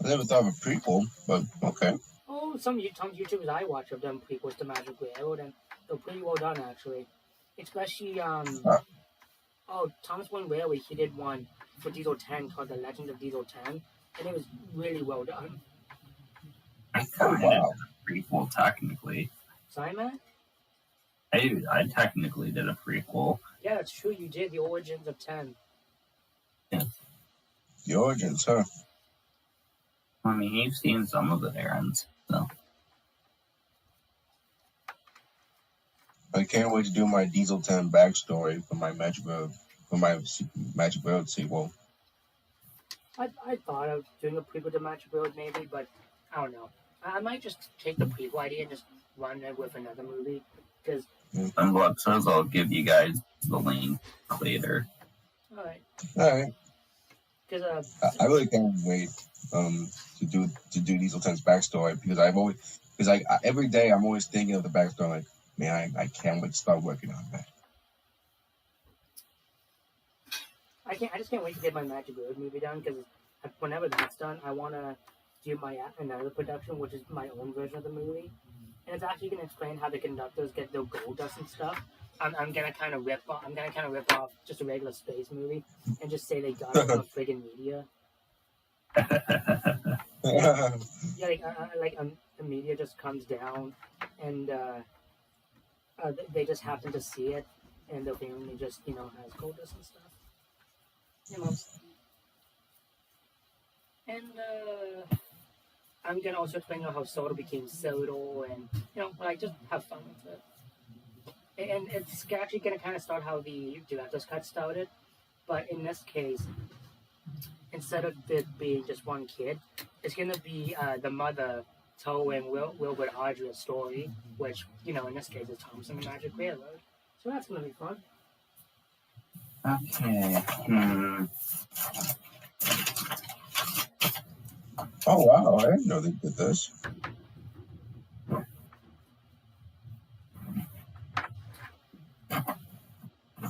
I never thought of a prequel, but okay. Oh, some YouTubers I watch have done prequels to Magic Railroad, and they're pretty well done, actually. Especially, Thomas Wayne Railway, he did one for Diesel 10 called The Legend of Diesel 10, and it was really well done. I kind of did a prequel, technically. Sorry, Matt? I technically did a prequel. Yeah, that's true, you did. The Origins of 10. Yeah. The Origins, huh? I mean, you've seen some of it, Aaron, so. I can't wait to do my Diesel 10 backstory for my Magic Road sequel. I thought of doing a prequel to Magic Railroad maybe, but I don't know. I might just take the prequel idea and just run it with another movie, because... And what says I'll give you guys the link later. Alright. Because I really can't wait to do Diesel 10's backstory, because every day I'm always thinking of the backstory, like, man, I can't wait to start working on that. I just can't wait to get my Magic Road movie done, because whenever that's done, I want to do another production, which is my own version of the movie. And it's actually going to explain how the conductors get their gold dust and stuff. I'm gonna kind of rip off just a regular space movie and just say they got it from friggin' media. Yeah, the media just comes down and they just happen to see it, and the family just has gold dust and stuff. And I'm gonna also explain how Soda became Soto, and just have fun with it. And it's actually going to kind of start how the director's cut started, but in this case, instead of it being just one kid, it's going to be the mother telling Wilbur Audrey's story, which, in this case is Thomas and the Magic Railroad. So that's going to be fun. Okay. Oh, wow. I didn't know they did this.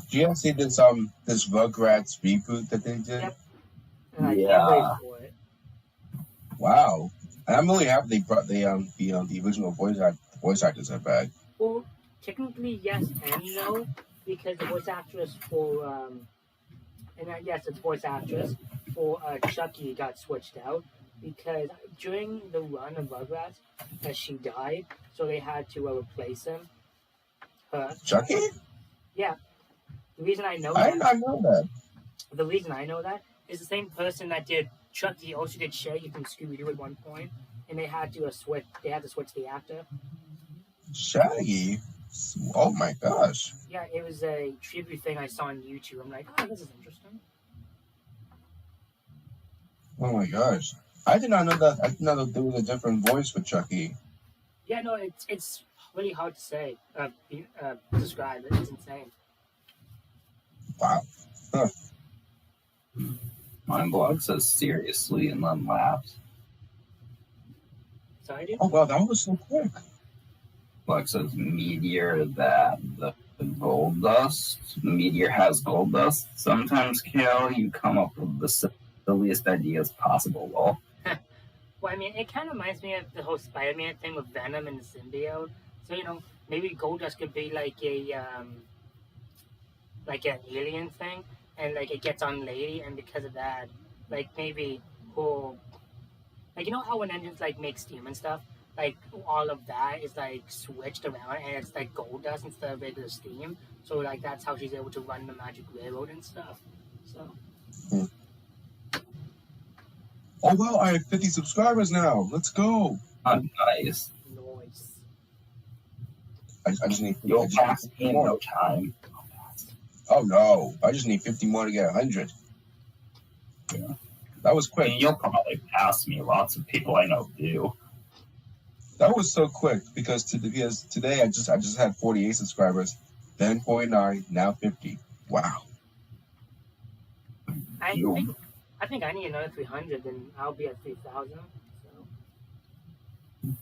Do you guys see this Rugrats reboot that they did? Yep. And I can't wait for it. Wow. And I'm really happy they brought the original voice actors are back. Well, technically yes and no, because the voice actress for yes, it's voice actress for Chucky got switched out, because during the run of Rugrats, she died, so they had to replace him. Chucky? Yeah. The reason I know I did not know that. The reason I know that is the same person that did Chucky also did Shaggy from Scooby-Doo at one point, and they had to switch the actor. Shaggy? Oh my gosh. Yeah, it was a tribute thing I saw on YouTube. I'm like, oh, this is interesting. Oh my gosh. I did not know that. I did not know there was a different voice for Chucky. Yeah, no, it's really hard to say, describe it. It's insane. Wow. Huh. My blog says seriously and then laughs. Sorry, dude? Oh wow, that was so quick. Blog says meteor that the gold dust. Meteor has gold dust. Sometimes, Kale, you come up with the silliest ideas possible, lol. Well, I mean, it kind of reminds me of the whole Spider-Man thing with Venom and the symbiote. So maybe Goldust could be like an alien thing, and like it gets on Lady, and because of that, like maybe who, like how when engines like make steam and stuff, like all of that is like switched around, and it's like Goldust instead of regular steam. So like that's how she's able to run the Magic Railroad and stuff. So. Oh wow, I have 50 subscribers now. Let's go. Nice. Noise. I just need. You'll pass in no time. Oh no, I just need 50 more to get 100. Yeah. That was I quick. mean, you'll probably pass me. Lots of people I know do. That was so quick because today I just had 48 subscribers, then 49, now 50. Wow. I think I need another 300, and I'll be at 3,000. So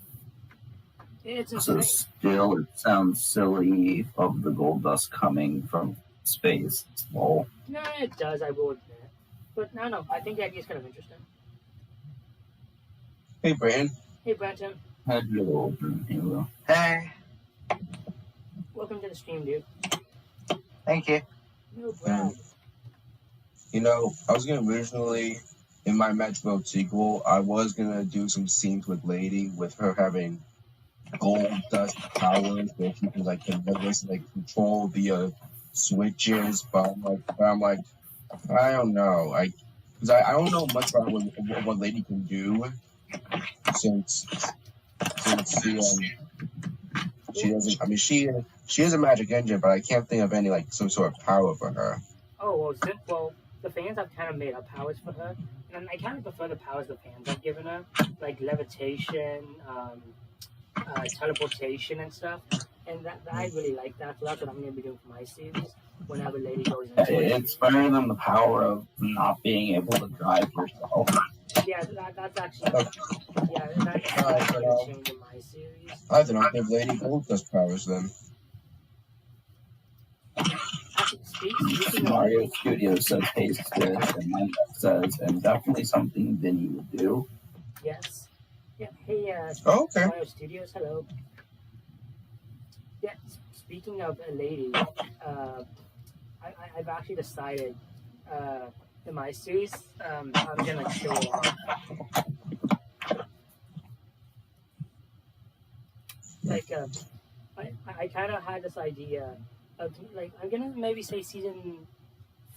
it's So insane. still, it sounds silly of the gold dust coming from space. Lol. No, it does. I will admit. But no. I think the idea is kind of interesting. Hey, Brandon. Hey, Brenton. Hello. Hey, Welcome to the stream, dude. thank you. No, Brad. I was gonna originally, in my Match Mode sequel, I was gonna do some scenes with Lady, with her having gold dust powers, where she can control the switches. But I'm like, I don't know, because I don't know much about what Lady can do, since she doesn't. I mean, she is a magic engine, but I can't think of any some sort of power for her. Oh, well, the fans have kind of made up powers for her, and I kind of prefer the powers the fans have given her, like levitation, teleportation, and stuff. And that I really like that. So that's what I'm going to be doing for my series whenever Lady goes into it. It's better than the power of not being able to drive yourself. Yeah, that's actually that's going to change in my series. I don't give Lady gold dust powers then. Speaking of Mario Studios says taste good, and then says, and definitely something Vinny would do. yes, yeah. Hey, Okay. Mario Studios, hello. Yeah, speaking of a Lady, I've actually decided in my series I'm gonna show off. Like I kind of had this idea of like I'm gonna maybe say season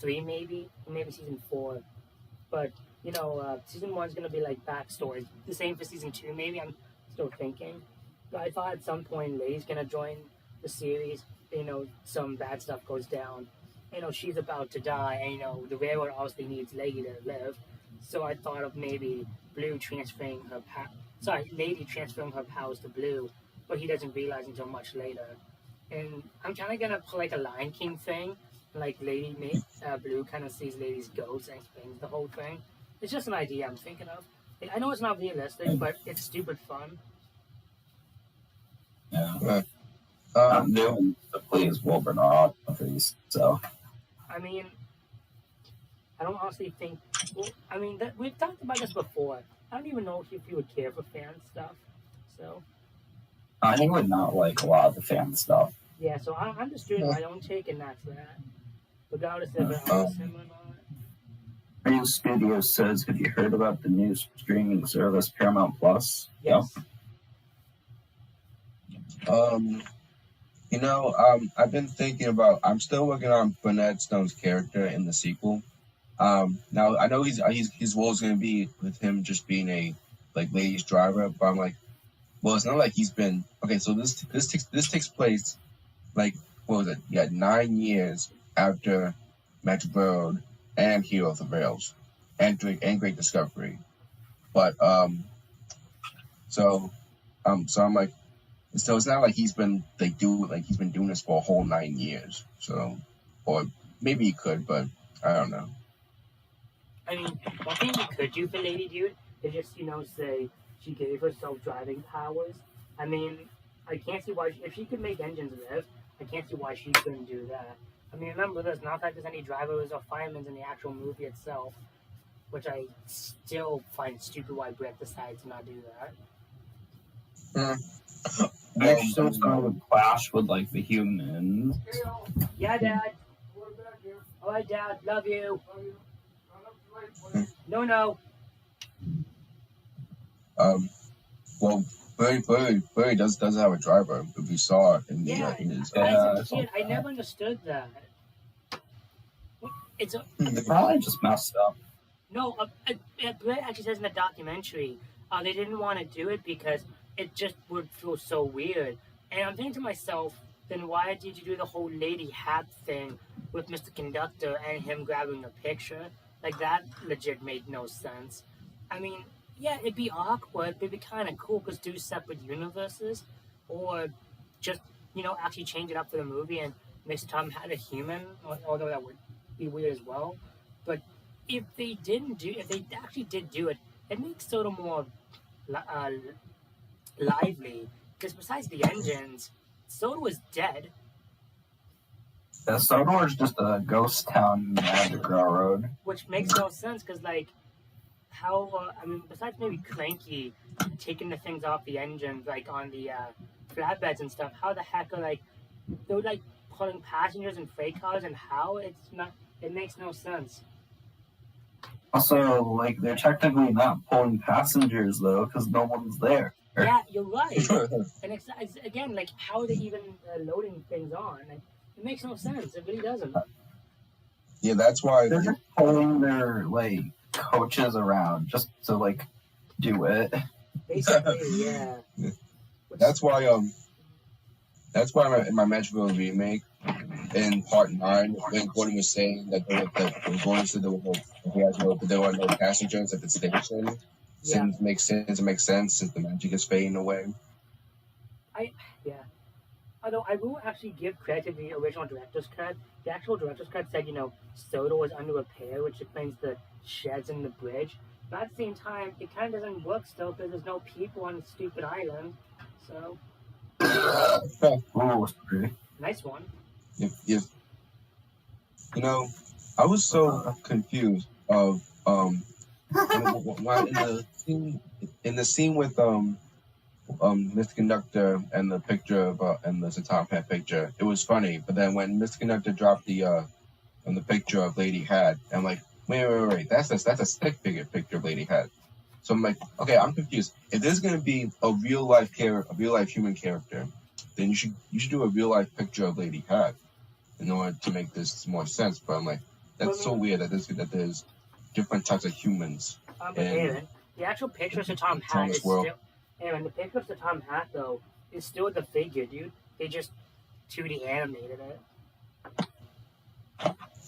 3, maybe season 4, but season 1's gonna be like backstory. The same for season 2, maybe. I'm still thinking, but I thought at some point Lady's gonna join the series. Some bad stuff goes down. She's about to die, and the railroad obviously needs Lady to live. So I thought of maybe Lady transferring her powers to Blue, but he doesn't realize until much later. And I'm kind of gonna pull like a Lion King thing, like Blue kind of sees Lady's ghost and explains the whole thing. It's just an idea I'm thinking of. I know it's not realistic, but it's stupid fun. Yeah. I'm doing to please Wilbur Audrey's, so. I mean, I don't honestly think. Well, I mean, we've talked about this before. I don't even know if you would care for fan stuff. So. I would not like a lot of the fan stuff. Yeah, so I'm just doing my own take, and that's that. Regardless if it honors him or not. Mario Studios says, have you heard about the new streaming service Paramount Plus? Yes. I've been thinking about. I'm still working on Bernard Stone's character in the sequel. Now I know his role is going to be with him just being a Lady's driver, but I'm like, well, it's not like he's been okay. So this takes place what was it? Yeah, 9 years after Magic Road and Hero of the Rails and Great Discovery, but so I'm like. So it's not like he's been doing this for a whole 9 years. So, or maybe he could, but I don't know. I mean, one thing you could do for Lady Dude is just say she gave herself driving powers. I mean, I can't see why if she could make engines live. I can't see why she couldn't do that. I mean, remember this, not that there's any drivers or firemen in the actual movie itself, which I still find stupid why Brett decided to not do that. Maybe so it's going to clash with like the humans. Yeah, Dad. All right, Dad. Love you. No. Well, Barry does have a driver. If we saw it in the Yeah, in his as a kid, I never understood that. It's a, They probably just messed up. no. Brett actually says in the documentary, they didn't want to do it because it just would feel so weird. And I'm thinking to myself, then why did you do the whole lady hat thing with Mr. Conductor and him grabbing a picture? Like, that legit made no sense. I mean, yeah, it'd be awkward, but it'd be kind of cool because do separate universes, or just, actually change it up for the movie and make Tom Hat a human, although that would be weird as well. But if they actually did do it, it makes Soda more lively. Because besides the engines, Soda was dead. Yeah, Sodor is just a ghost town in the Magic Railroad. Which makes no sense, because, how, besides maybe Cranky taking the things off the engines, on the flatbeds and stuff, how the heck are, they're, pulling passengers in freight cars, and how it makes no sense. Also, they're technically not pulling passengers, though, because no one's there. Yeah, you're right. And it's again, how are they even loading things on? It makes no sense. It really doesn't. Yeah, that's why They're just pulling their, coaches around just to, do it. Basically, yeah. That's why in my Metroville remake in part 9, when Gordon was saying that Gordon said there were no passengers at the station. Yeah. It makes sense since the magic is fading away. Although I will actually give credit to the original director's cut. The actual director's cut said, Soda was under repair, which explains the sheds and the bridge. But at the same time, it kind of doesn't work still because there's no people on the stupid island. So. Oh, pretty. Nice one. If I was so confused of in the scene with Mr. Conductor and the picture of and the Tom Hat picture, it was funny. But then when Mr. Conductor dropped the picture of Lady Hat, I'm like, wait, that's a stick figure picture of Lady Hat. So I'm like, okay, I'm confused. If there's gonna be a real life human character, then you should do a real life picture of Lady Hat in order to make this more sense. But I'm like, that's so weird that there's different types of humans. But Aaron, the actual picture of Tom Hat is still. Aaron, the picture of Tom Hat though is still the figure, dude. They just 2D animated it.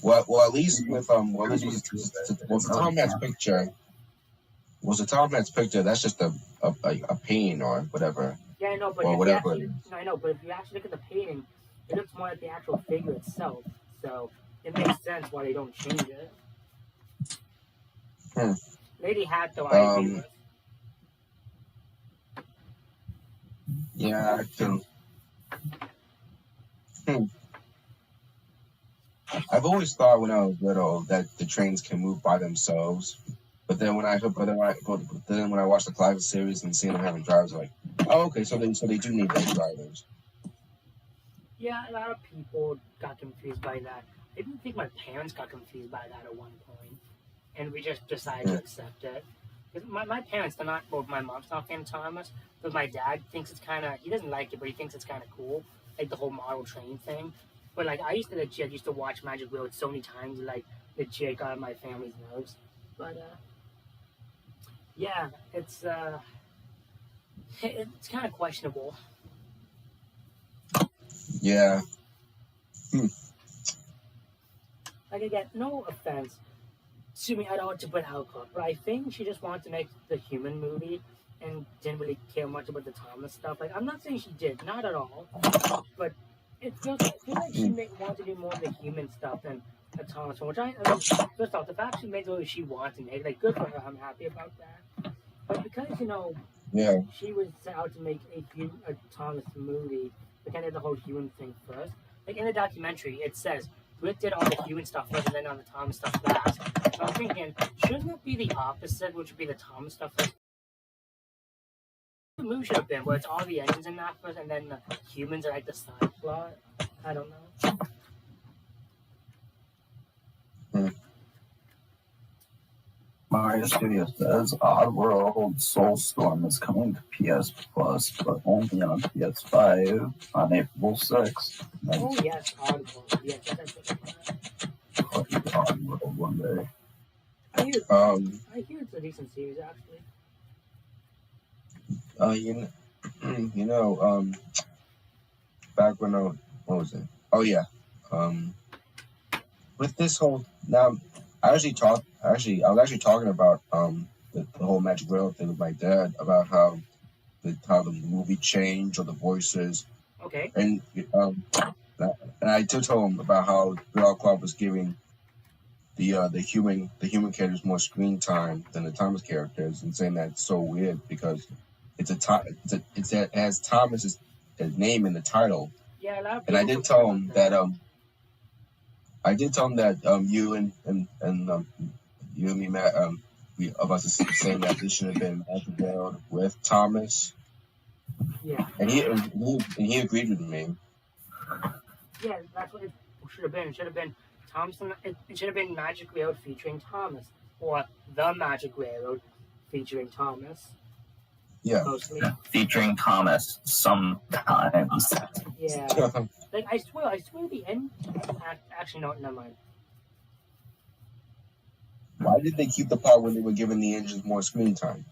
Well, at least with the Tom Hat's picture. Was the Tom Hat's picture? That's just a painting or whatever. Yeah, I know, but or whatever. I know, but if you actually look at the painting, it looks more like the actual figure itself. So it makes sense why they don't change it. Lady Hat, though, I agree with. Yeah, I can. I've always thought when I was little that the trains can move by themselves, but then when I watched the Clive series and seeing them having drivers, I'm like, oh, okay, so they do need those drivers. Yeah, a lot of people got confused by that. I even think my parents got confused by that at one point, and we just decided to accept it. Because my parents, they're not, well, my mom's not a fan of Thomas, but my dad thinks it's kind of, he doesn't like it, but he thinks it's kind of cool, the whole model train thing. But I used to watch Magic Wheel so many times, legit got on my family's nerves. But yeah, it's kind of questionable. Yeah. Again, no offense to me at all to Brett Halcock, but I think she just wanted to make the human movie and didn't really care much about the Thomas stuff. I'm not saying she did, not at all, but it feels like she wanted to do more of the human stuff than the Thomas one, which I mean, first off, the fact she made the movie she wanted to make, good for her, I'm happy about that. But because, yeah, she was out to make a Thomas movie, we kind of did the whole human thing first. Like in the documentary, it says Britt did all the human stuff first, and then on the Thomas stuff last. So I'm thinking, shouldn't it be the opposite, which would be the Thomas stuff first? The movie should have been where it's all the engines in that first, and then the humans are like the side plot. I don't know. Mario Studio says Oddworld Soulstorm is coming to PS Plus, but only on PS5 on April 6th. Oh yes, Oddworld. Yes, that's what Play Oddworld one day. I hear it's a decent series actually. Back when what was it? Oh yeah. With this whole now, I was actually talking about the whole Magic Rail thing with my dad about how the movie changed or the voices, Okay. and I did tell him about how Girl Club was giving the human characters more screen time than the Thomas characters, and saying that's so weird because it has Thomas's name in the title. Yeah, a lot of And I people did tell complain him about that you and me, Matt, we about to say that this should have been Magic World with Thomas, Yeah. and he agreed with me. Yeah, that's what it should have been. It should have been Thompson. It should have been Magic Railroad featuring Thomas, or the Magic Railroad featuring Thomas. Yeah. Mostly. Featuring Thomas sometimes. Yeah. Like I swear the end. Actually, no, never mind. Why did they keep the part when they were giving the engines more screen time?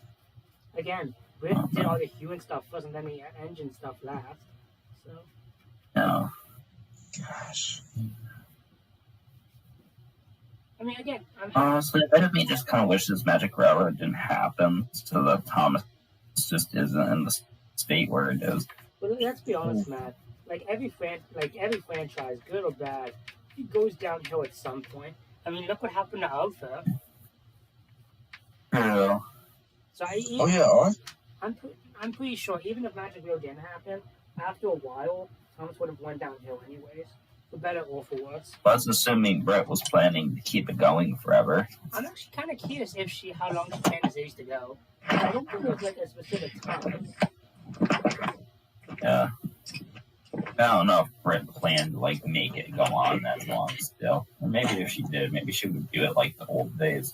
Again, Britt did all the human stuff first, and then the engine stuff last. So. No. Gosh. I mean, again, Honestly, part of me just kind of wishes Magic Railroad didn't happen, so that Thomas just isn't in the state where it is. But let's be honest, Matt. Like every franchise, good or bad, it goes downhill at some point. I mean, look what happened to Alpha. Yeah. So Oh yeah. I'm pretty sure even if Magic Railroad didn't happen, after a while, Thomas would have went downhill anyways. For better or for worse. That's assuming Brett was planning to keep it going forever. I'm actually kind of curious how long she planned the series to go. I don't think there's like a specific time. Yeah. I don't know if Brett planned to like make it go on that long still. Or maybe if she did, maybe she would do it like the old days.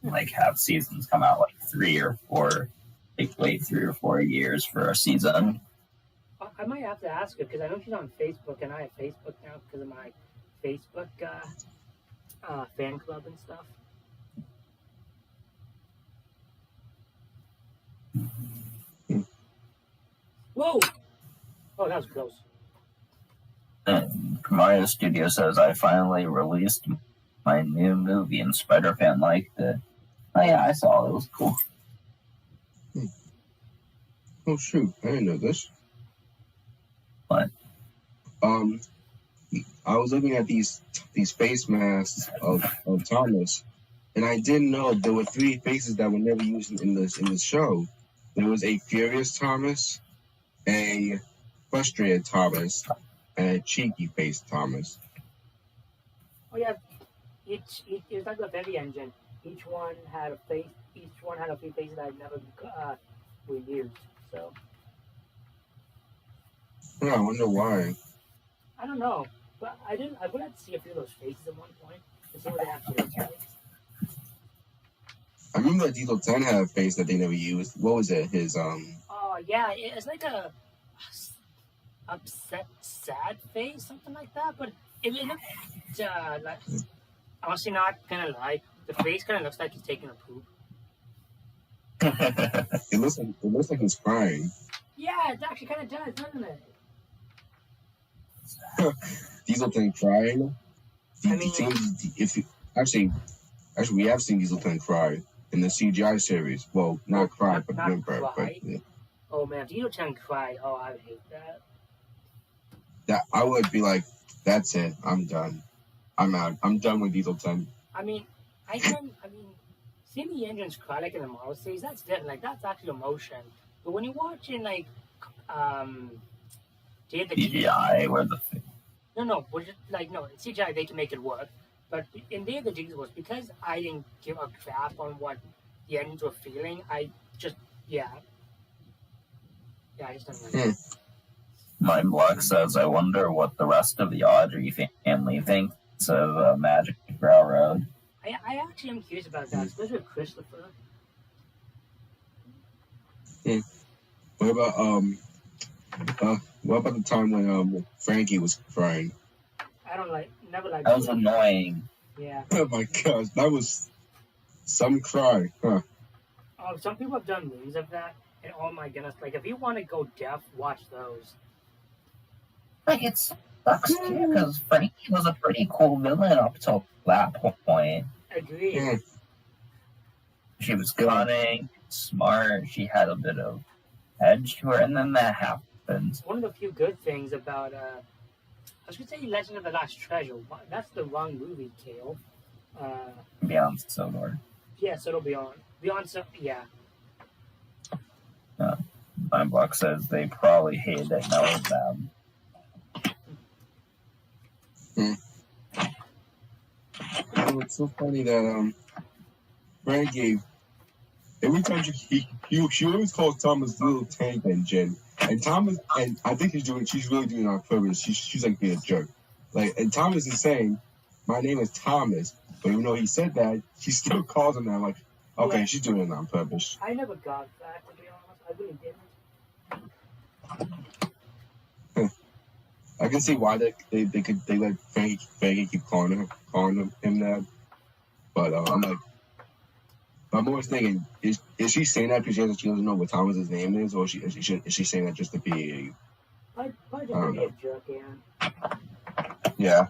Like have seasons come out like 3 or 4, like wait 3 or 4 years for a season. I might have to ask her because I know she's on Facebook and I have Facebook now because of my Facebook fan club and stuff. Whoa! Oh, that was close. And Mario Studio says I finally released my new movie and Spider-Fan liked it. Oh yeah, I saw it. It was cool. Oh shoot, I didn't know this. What? I was looking at these face masks of Thomas, and I didn't know there were 3 faces that were never used in this show. There was a furious Thomas, a frustrated Thomas, and a cheeky face Thomas. Oh yeah, it was like with every engine. Each one had a face. Each one had a few faces that I've never reused. So. Yeah, I wonder why. I don't know, but I would like to see a few of those faces at one point to see what they actually look like. I remember that Diesel 10 had a face that they never used. What was it? His Oh yeah, it's like a upset, sad face, something like that. But it looked like, honestly, not gonna lie, the face kind of looks like he's taking a poop. it looks like he's crying. Yeah, it actually kind of does, doesn't it? Diesel 10 crying. I mean, Actually, we have seen Diesel 10 cry in the CGI series. Well, not cry, but not whimper. cry. But yeah. Oh man, Diesel 10 cried. Oh, I would hate that. That I would be like, that's it. I'm done. I'm out. I'm done with Diesel 10. I mean, seeing the engines cry like in the Marvel series, that's different. Like that's actually emotion. But when you're watching like Day of the CGI where the No, we're just like no CGI. They can make it work, but in Day of the Deed was because I didn't give a crap on what the endings were feeling. I just I just don't like it. My blog says, I wonder what the rest of the Audrey family thinks of Magic Railroad. I actually am curious about that, especially with Christopher. What about the time when Frankie was crying? I don't never liked That was it. annoying. Yeah. Oh my gosh, that was some cry, huh? Oh, some people have done memes of that, and oh my goodness, like if you want to go deaf, watch those. Like, it sucks too, because Frankie was a pretty cool villain up till that point. Agreed. Yeah. She was cunning, smart, she had a bit of edge to her, and then that happened. One of the few good things about I was gonna say Legend of the Last Treasure. That's the wrong movie, Kale. Beyond Sodor. Yeah, so it'll be on. Beyonce, yeah. My blog says they probably hated knowing them. It's so funny that Frankie, every time she always calls Thomas Little Tank Engine, and Thomas, and I think she's really doing it on purpose. She's like being a jerk, like, and Thomas is saying, "My name is Thomas," but even though he said that, she still calls him that. Like, okay, Yeah. she's doing it on purpose. I never got that, to be honest. I really didn't. I can see why they let Frankie keep calling him that, but I'm like, I'm always thinking, is she saying that because she doesn't know what Thomas's name is, or is she saying that just to be I just don't be a jerk, yeah.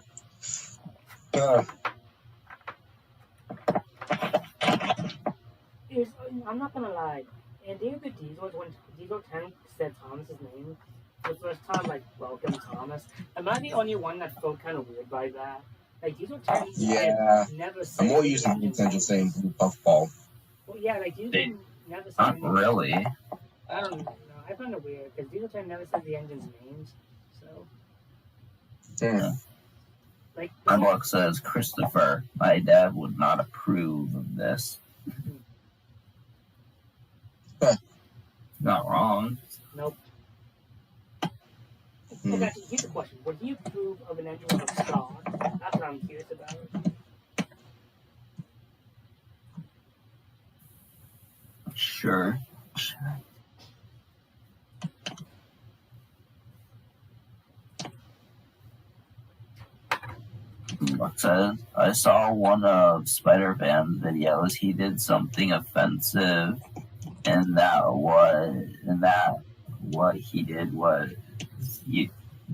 I'm not gonna lie. In Day of the Diesel, when Diesel 10 said Thomas's name, the first time, like, welcome Thomas, am I the only one that felt kind of weird by that? Like, Diesel 10 Yeah. never said I'm more used to the potential saying puffball. Well, yeah, like, Diesel They- never said Not anything. really. I don't know. I find it weird, because Diesel 10 never said the engine's names, so, Yeah. like, My blog says, Christopher, my dad would not approve of this. Not wrong. nope. Hmm. Okay, here's the question. Would you approve of an engine with a star? That's what I'm curious about. Sure. What says, I saw one of Spider-Man's videos. He did something offensive, and what he did was the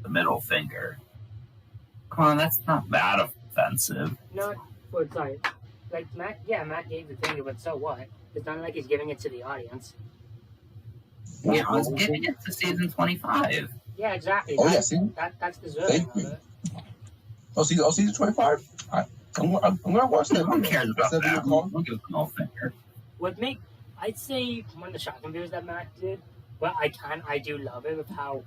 middle finger. Come on, that's not that offensive. Not for sorry. Like Matt gave the finger, but so what? It's not like he's giving it to the audience. Yeah, I was giving it to season 25. Yeah, exactly. Oh, That's, yeah, see? that's deserving Thank of you. it. Season 25. I'm gonna watch that. Who cares about Is that that? what you We'll give it the middle finger. I'd say one of the shotgun videos that Matt did, but I do love it with how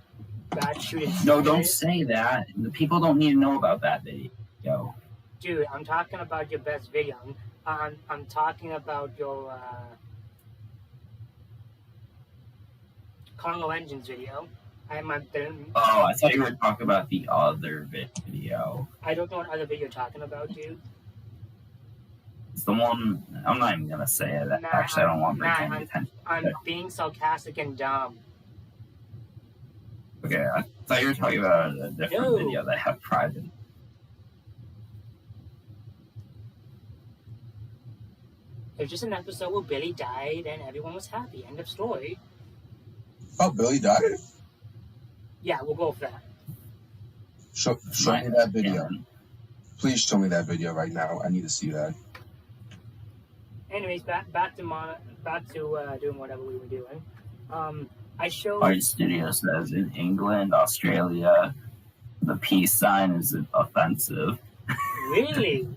bad shooting. No, don't is. say that. The people don't need to know about that video. Dude, I'm talking about your best video. I'm talking about your Congo Engines video. Oh, I thought you were talking about the other video. I don't know what other video you're talking about, dude. It's the one, I'm not even going to say it. Nah, Actually, I don't want to bring nah, any attention. I'm being sarcastic and dumb. Okay, I thought you were talking about a different No. video that had private. It was just an episode where Billy died and everyone was happy. End of story. Oh, Billy died? Yeah, we'll go for that. Show me that video. Yeah. Please show me that video right now. I need to see that. Anyways, back to doing whatever we were doing. I showed. Art Studio says in England, Australia, the peace sign is offensive. Really?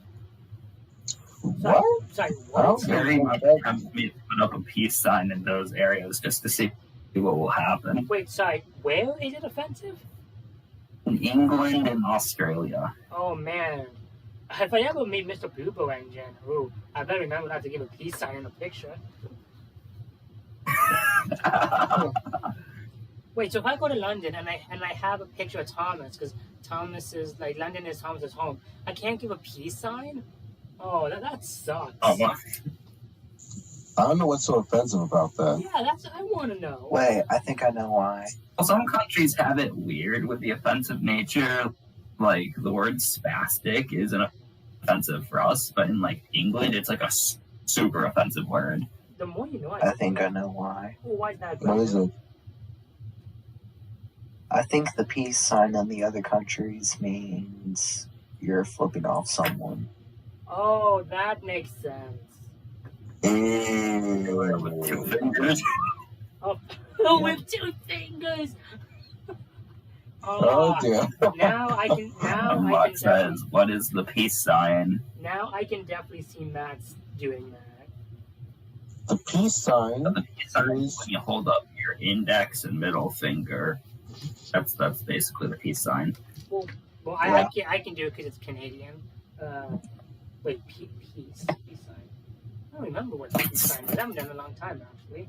What? Sorry, I what? don't Very know. much tempts me to put up a peace sign in those areas just to see what will happen. Wait, sorry. Where is it offensive? in England and Australia. Oh man, if I ever meet Mr. Boobo Engine, ooh, I better remember not to give a peace sign in the picture. Wait, so if I go to London and I have a picture of Thomas, because Thomas is like London is Thomas's home, I can't give a peace sign? Oh, that sucks. Oh, well, I don't know what's so offensive about that. Yeah, that's I want to know. Wait, I think I know why. some countries have it weird with the offensive nature. Like the word spastic isn't offensive for us, but in like England, it's like a super offensive word. The more you know, I think I know why. Well, why is that? What is it? I think the peace sign in the other countries means you're flipping off someone. Oh, that makes sense. With two fingers. Oh, with two fingers. Oh dear. Now I can. Now I What can. says, what is the peace sign? Now I can definitely see Matt's doing that. The peace sign. The peace sign is when you hold up your index and middle finger. That's basically the peace sign. Well, Yeah. I can do it because it's Canadian. Wait, peace sign. I don't remember what the peace sign is. I haven't done it in a long time actually.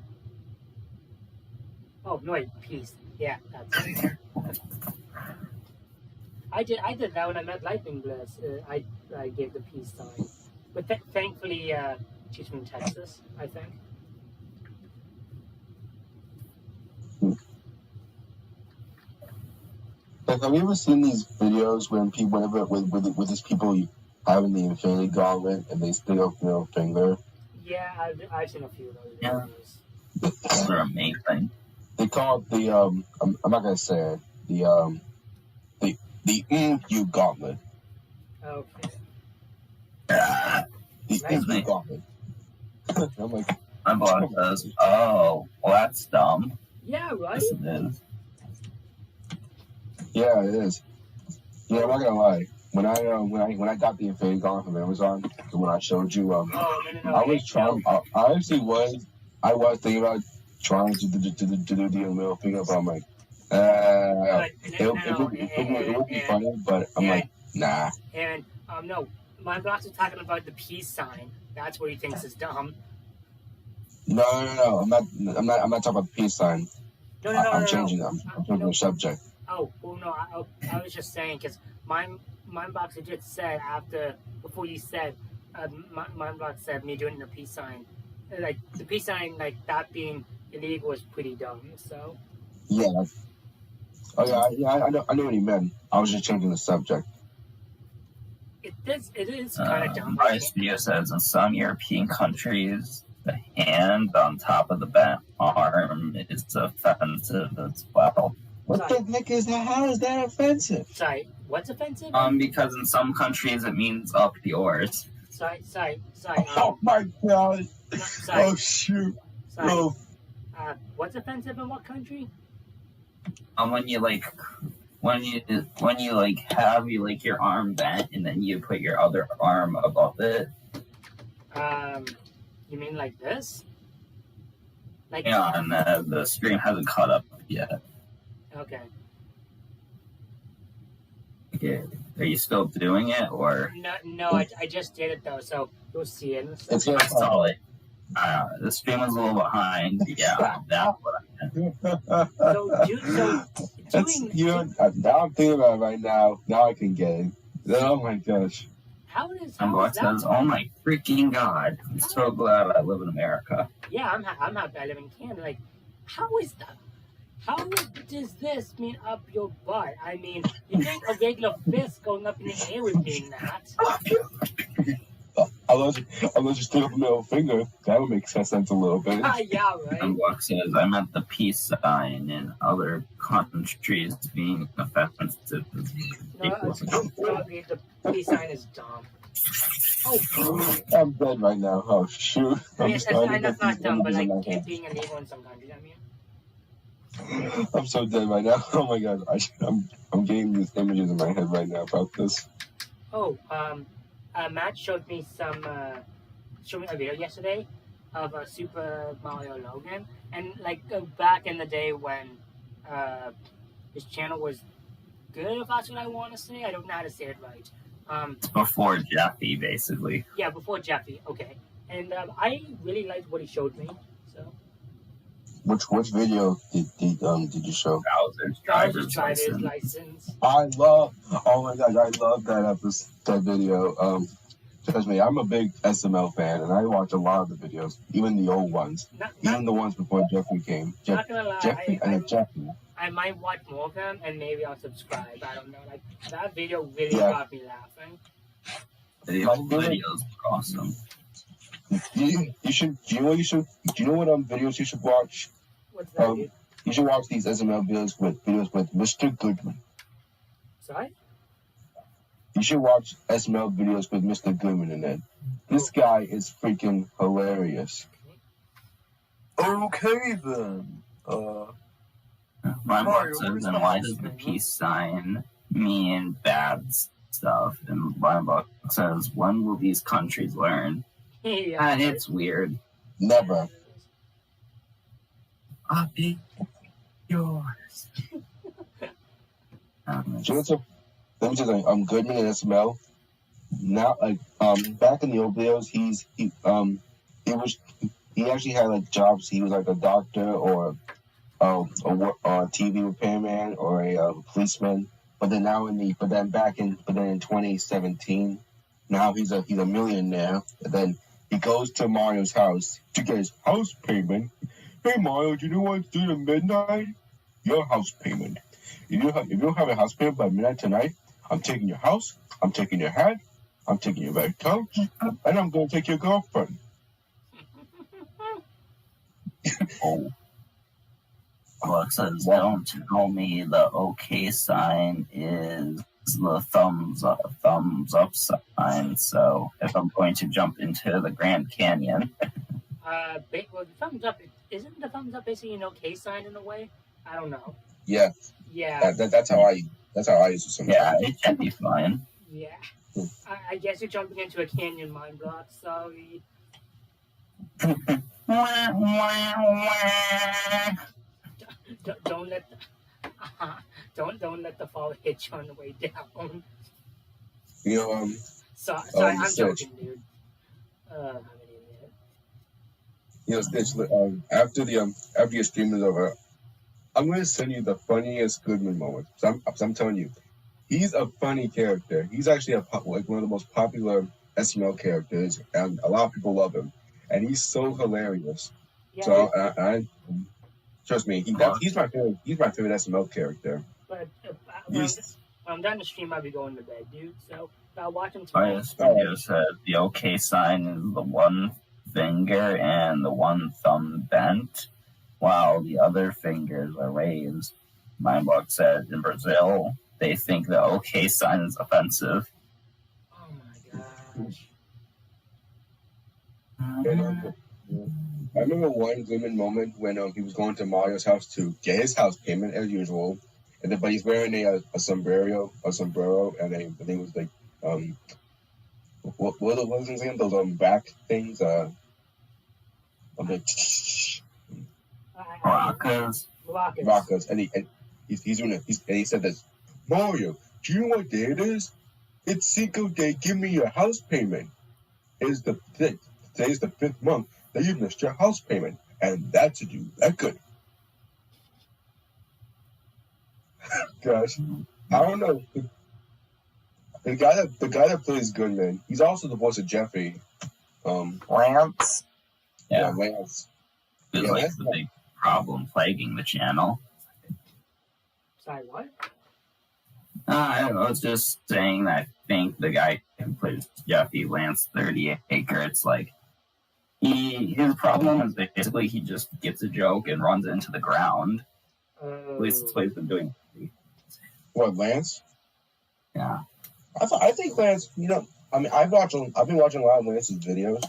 Oh no, wait, peace. Yeah, that's it. I did that when I met Lightning Bliss. I gave the peace sign, but thankfully she's from Texas, I think. Like, have you ever seen these videos when people, whenever with these people having the Infinity Gauntlet and they stick up their finger? Yeah, I've seen a few of those Yeah. videos. They're amazing. They call it the I'm not gonna say it. The you Gauntlet. Okay. Ah, The Nice. you Gauntlet. I'm like, my boss says, "Oh, well, that's dumb." Yeah, right. Yes, it is. yeah, it is. Yeah, I'm not gonna lie. When I got the Infinity Gauntlet from Amazon, when I showed you, Oh no. I was trying. I actually was. I was thinking about trying to do the middle finger, but I'm like, it would be funny, but I'm like, nah. And no, my boss is talking about the peace sign. That's what he thinks is dumb. No. I'm not talking about the peace sign. No. I'm changing them. I'm changing the subject. Oh, well, no. I was just saying because my box just said before you said, my box said me doing the peace sign, like the peace sign, like that being illegal was pretty dumb. So Yeah. Oh yeah. I know what he meant. I was just changing the subject. it is kind of dumb. Bryce View says in some European countries, the hand on top of the arm is offensive as well. What the heck is that? How is that offensive? Sorry, what's offensive? Because in some countries it means up yours. Sorry. Oh my god! Sorry. Oh shoot! Sorry. Oh, What's offensive in what country? When you have your arm bent and then you put your other arm above it. You mean like this? Like Yeah, and the stream hasn't caught up yet. Okay. Okay. Are you still doing it or? No, I just did it though, so you'll see it. it's I saw it. The stream was a little behind. Yeah, that's what I meant. That's, Doing now I'm thinking about it right now. Now I can get it. Oh my gosh! how is And Boy says, "Oh my freaking god! I'm so glad I live in America." Yeah, I'm happy I live in Canada. Like, how is that? How does this mean up your butt? I mean, you think a regular fist going up in the air would mean that? Unless you stick up the middle finger, that would make sense a little bit. Yeah, right. And Buck says, "I meant the peace sign in other countries being offensive." The peace sign is dumb. Oh, I'm dead right now. Oh shoot! I mean, starting to that's get not these dumb, but images in like my head. being illegal in some countries. I mean. I'm so dead right now. Oh my god! I'm getting these images in my head right now about this. Oh, Matt showed me a video yesterday of Super Mario Logan, and like back in the day when his channel was good, if that's what I want to say. I don't know how to say it right. Before Jeffy, basically. Yeah, before Jeffy. Okay, and I really liked what he showed me. So Which video did you show? Bowser's driver's driver's license. license. Oh my gosh, I love that video. Trust me, I'm a big SML fan, and I watch a lot of the videos, even the old ones, even the ones before Jeffrey came. Not gonna lie, Jeffrey. I might watch more of them, and maybe I'll subscribe. I don't know. Like that video really Yeah. got me laughing. The old videos were awesome. You should. Do you know what you should? Do you know what videos you should watch? What's that? Dude? You should watch these SML videos with Mr. Goodman. Sorry. You should watch SML videos with Mr. Goodman in it. This guy is freaking hilarious. Okay then. My Mario, book says, where's then the why house does the payment? peace sign mean bad stuff? And my book says, when will these countries learn? Yeah. And it's weird. Never. I'll be yours. Do you know let me tell you, Goodman and SML. Now, back in the old videos, he actually had like jobs. He was like a doctor or a TV repairman or a policeman. But then in 2017, now he's a millionaire. And then he goes to Mario's house to get his house payment. Hey Mario, do you know what's due to midnight? Your house payment. If you don't have a house payment by midnight tonight, I'm taking your house, I'm taking your hat, I'm taking your red couch, and I'm going to take your girlfriend. Oh. Book says, don't tell me the okay sign is the thumbs up sign. So if I'm going to jump into the Grand Canyon, Well, the thumbs up isn't the thumbs up basically an okay sign in a way? I don't know. Yeah, Yeah. that's how I use it sometimes. yeah, it should be fine. Yeah. I guess you're jumping into a canyon mine block. Sorry. Don't let don't let the fall hit you on the way down. You know, Sorry, I'm Stitch. joking, dude. I'm an idiot. You know, Stitch. After your stream is over, I'm going to send you the funniest Goodman moment. So I'm telling you, he's a funny character. He's actually like one of the most popular SML characters, and a lot of people love him. And he's so hilarious. Yeah, So I trust me, he's my favorite. He's my favorite SML character. but when I'm done the stream, I'll be going to bed, dude. So I'll watch him My tomorrow. studio said the okay sign is the one finger and the one thumb bent, while the other fingers are raised. My book said in Brazil, they think the okay sign is offensive. Oh my gosh. And, I remember one Goodman moment when he was going to Mario's house to get his house payment as usual, but he's wearing a sombrero, and I think it was like what was his name? Those back things. I'm like Maracas. and he's doing it. And he said this, Mario, do you know what day it is? It's Cinco Day. Give me your house payment. Today's the 5th month that you missed your house payment, and that's a do that good. Gosh, I don't know. The guy that plays Goodman, he's also the voice of Jeffy. Lance. Yeah, Lance. it's Yeah, like that's the big problem plaguing the channel. Sorry, what? I was just saying that I think the guy who plays Jeffy, Lance 30 Acre, it's like his problem is basically he just gets a joke and runs into the ground. At least that's what he's been doing. What, Lance? Yeah. I think Lance. You know, I mean, I've been watching a lot of Lance's videos,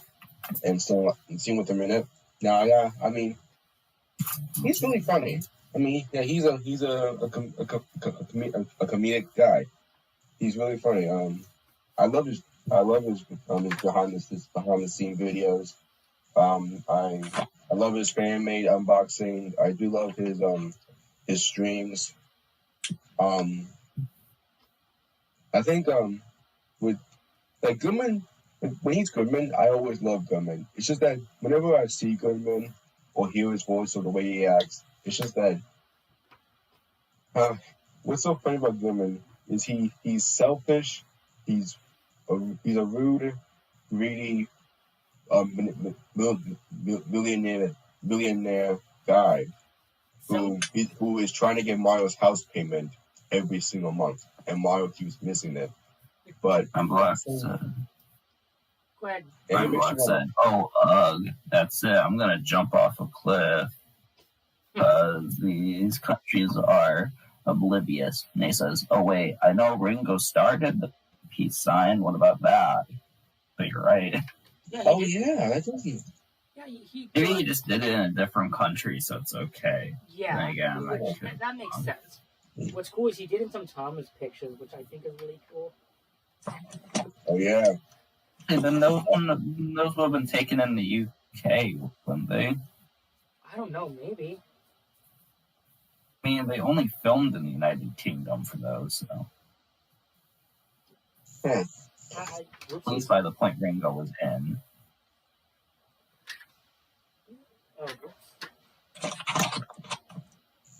and seeing what they're in it. Now, yeah, I mean, he's really funny. I mean, yeah, he's a comedic guy. He's really funny. I love his behind the scene videos. I love his fan made unboxing. I do love his streams. I think with like Goodman, when he's Goodman, I always love Goodman. It's just that whenever I see Goodman or hear his voice or the way he acts, it's just that what's so funny about Goodman is he's selfish, he's a rude, greedy, millionaire guy So who is trying to get Mario's house payment every single month, and Mario keeps missing it. But I'm blessed. go ahead. and it I'm makes you blessed. wanna, Oh, ugh. That's it. I'm gonna jump off a cliff because these countries are oblivious. And he says, "Oh wait, I know Ringo started the peace sign. What about that?" But you're right. Yeah, oh he did. yeah, I think he. Yeah, he Maybe he just did it in a different country, so it's okay. Yeah, Then again, I could. that makes sense. What's cool is he did in some Thomas pictures, which I think is really cool. Oh yeah, And then those would have been taken in the UK, wouldn't they? I don't know, maybe. I mean, they only filmed in the United Kingdom for those, so at least by the point Ringo was in. Oh,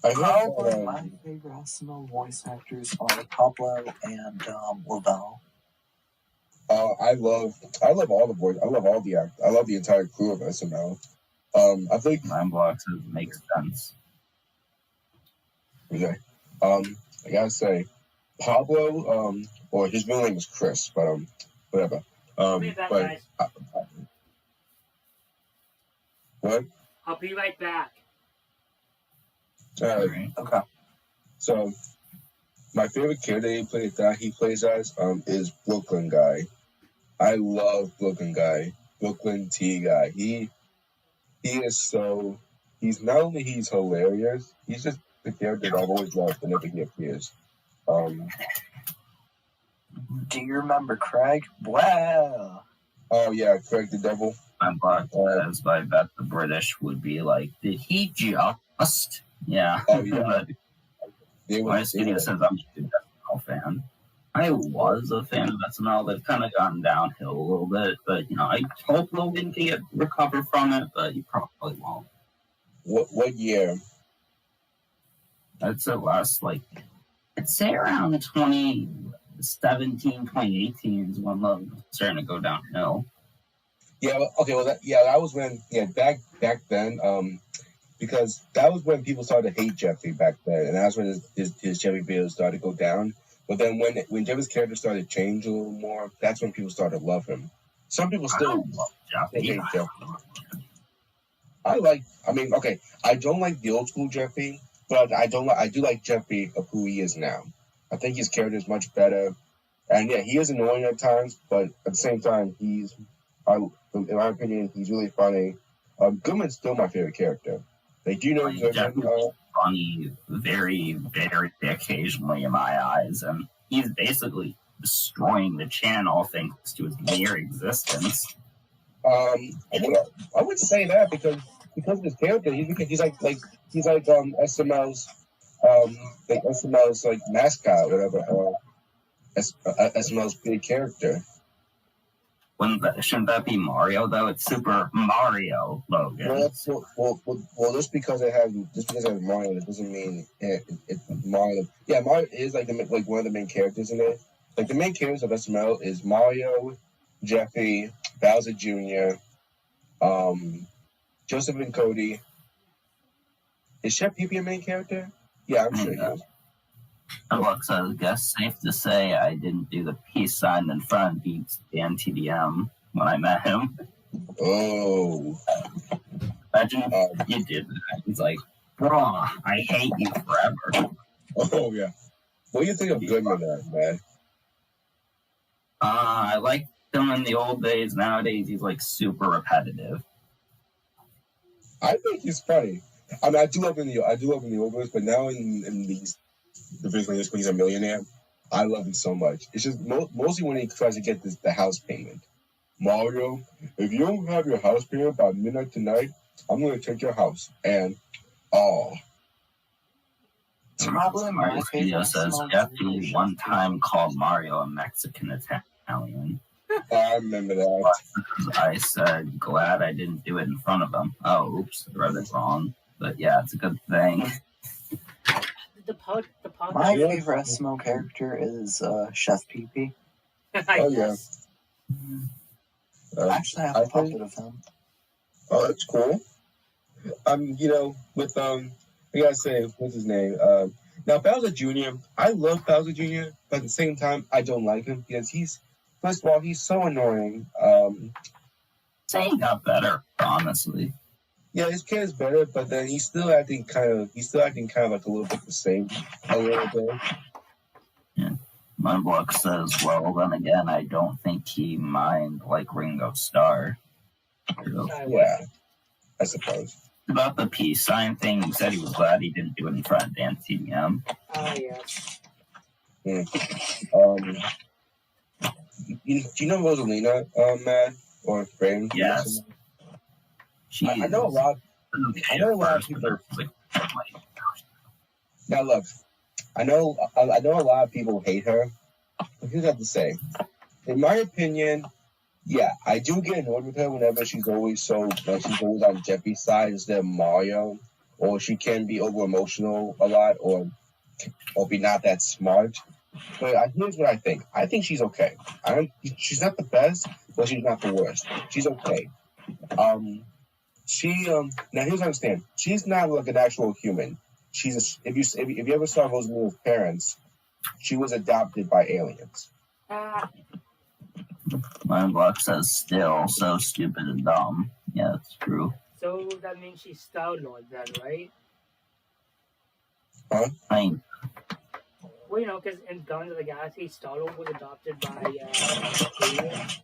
I heard Probably my favorite SNL voice actors are Pablo and Lavelle. I love all the voice. I love all the act. I love the entire crew of SNL. I think Nine blocks makes sense. okay. I gotta say, Pablo. Or his real name is Chris, but whatever. I'll be back, But guys. what? I'll be right back. Right. Okay. So my favorite character he plays as is Brooklyn Guy. I love Brooklyn Guy, Brooklyn T Guy. He is so he's not only he's hilarious, he's just the character that I've always loved whenever he appears. Do you remember Craig? Wow. Oh yeah, Craig the Devil. Nine blocks says, but I bet the British would be like, did he just? Yeah. Oh yeah. They My were, studio says I'm a big SNL fan. I was a fan of SNL. They've kind of gone downhill a little bit, but I hope Logan can recover from it, but he probably won't. what year? I'd say I'd say around 2017, 2018 is when love was starting to go downhill. Yeah, okay, well that was when back then, because that was when people started to hate Jeffrey back then, and that's when his Jeffrey videos started to go down. But then when Jeffrey's character started to change a little more, that's when people started to love him. Some people I still don't love Jeffy. hate Jeffrey. I don't like the old school Jeffrey, but I do like Jeffrey of who he is now. I think his character is much better, and yeah, he is annoying at times, but at the same time, in my opinion, he's really funny. Goodman's still my favorite character. Like, do you know Goodman? Jeffrey's funny very, very occasionally in my eyes, and he's basically destroying the channel thanks to his mere existence. I wouldn't say that because of his character. He's like SML's like mascot, whatever. SML's big character. Shouldn't that be Mario though? It's Super Mario Logan. Well, just because it has Mario, it doesn't mean it's Mario. Yeah, Mario is like one of the main characters in it. Like the main characters of SML is Mario, Jeffy, Bowser Jr., Joseph and Cody. Is Chef Pee-Pee a main character? Yeah, I'm sure he is. Alexa, I guess safe to say I didn't do the peace sign in front of Beats and TDM when I met him. Oh. Imagine if you did that. He's like, bro, I hate you forever. Oh, yeah. What do you think of Goodman, man? I liked him in the old days. Nowadays, he's like super repetitive. I think he's funny. I mean, I do love him in the old days, but now in these the videos when he's a millionaire, I love him so much. It's just mostly when he tries to get the house payment. Mario, if you don't have your house payment by midnight tonight, I'm going to take your house. And, Probably my Mario's video favorite says smoke Jeff character is one Chef time Pee called Mario a Mexican Italian. I remember that. I said, glad I didn't do it in front of him. Oh, oops, I read it wrong. But yeah, it's a good thing. My Yeah. favorite smoke character is Chef Pee Pee. Oh, yeah. Yes. I actually have I a think- puppet of him. Oh, that's cool. You know, with I gotta say, what's his name? Now Bowser Jr. I love Bowser Jr., but at the same time, I don't like him because first of all, he's so annoying. Saying got better, honestly. Yeah, his kid is better, but then he's still acting kind of like a little bit the same, a little bit. My book says, well, then again, I don't think he mind like Ringo Starr. Yeah, I suppose. About the peace sign thing, he said he was glad he didn't do it in front of Dan TDM. Oh, yes. Do you know Rosalina, Matt or Frame? Yes. She I know a lot. I know a lot of people. Now look, I know a lot of people hate her. But here's what I have to say. In my opinion, yeah, I do get annoyed with her whenever she's always on Jeffy's side instead of Mario, or she can be over emotional a lot, or be not that smart. But here's what I think. I think she's okay. She's not the best, but she's not the worst. She's okay. Now here's what I understand. She's not like an actual human. If you ever saw Rosalina's parents, she was adopted by aliens. My block says still so stupid and dumb. Yeah, that's true. So that means she's Star-Lord then, right? I mean, Well, you know, because in Guardians of the Galaxy, Star-Lord was adopted by aliens.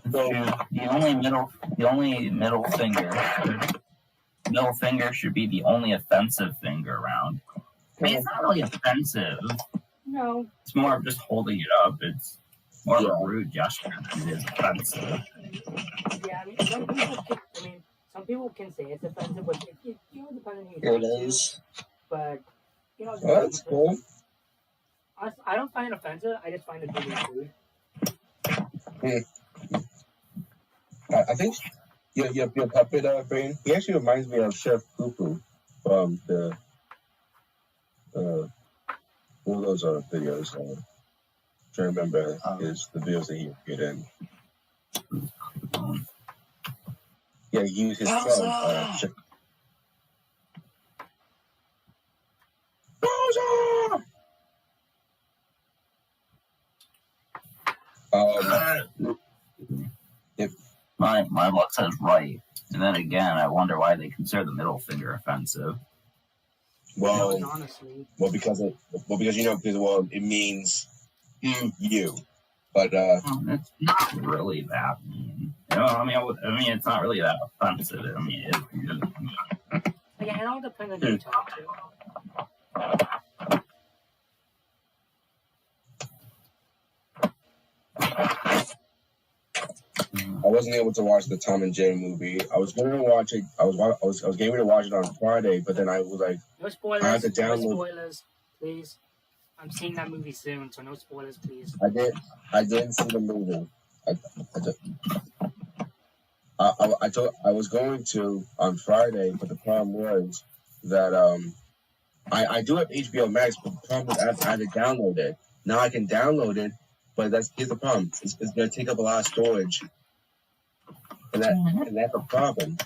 the only middle finger should be the only offensive finger around. I mean, it's not really offensive. No. It's more of just holding it up. It's more of a rude gesture than it is offensive. Yeah, I mean, some people can say it's offensive, but it depends on who you Here it talk to. is. But, you know, Oh, that's cool. I don't find it offensive. I just find it really rude. I think your puppet brain. He actually reminds me of Chef Poo Poo from the one of those videos. Trying to remember the videos that he appeared in. Yeah, he used his son. Chef Bowser! My block says right. And then again, I wonder why they consider the middle finger offensive. Well, honestly. because it means you. But It's not really that mean. You know, I mean, it's not really that offensive. I mean, Again, it all depends on who you talk to. I wasn't able to watch the Tom and Jerry movie. I was going to watch it. I was getting ready to watch it on Friday, but then I was like, No spoilers. I had to download. No spoilers, please. I'm seeing that movie soon, so no spoilers, please. I didn't see the movie. I was going to on Friday, but the problem was that I do have HBO Max, but the problem is I had to download it. Now I can download it, but here's the problem. It's going to take up a lot of storage, and that's a problem.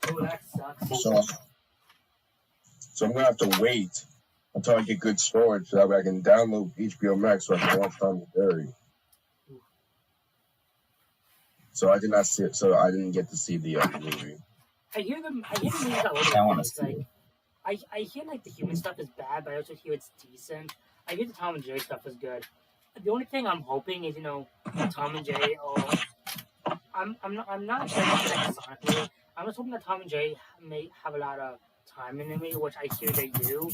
Oh, that sucks. So I'm gonna have to wait until I get good storage so that way I can download HBO Max so I can watch Tom and Jerry. So I did not see it. So I didn't get to see the movie. I hear the movies are over. I want to It's see it. like I hear like the human stuff is bad, but I also hear it's decent. I hear the Tom and Jerry stuff is good. The only thing I'm hoping is, you know, Tom and Jerry. I'm not expecting like Sonic movie. I'm just hoping that Tom and Jerry may have a lot of time in the movie, which I hear they do.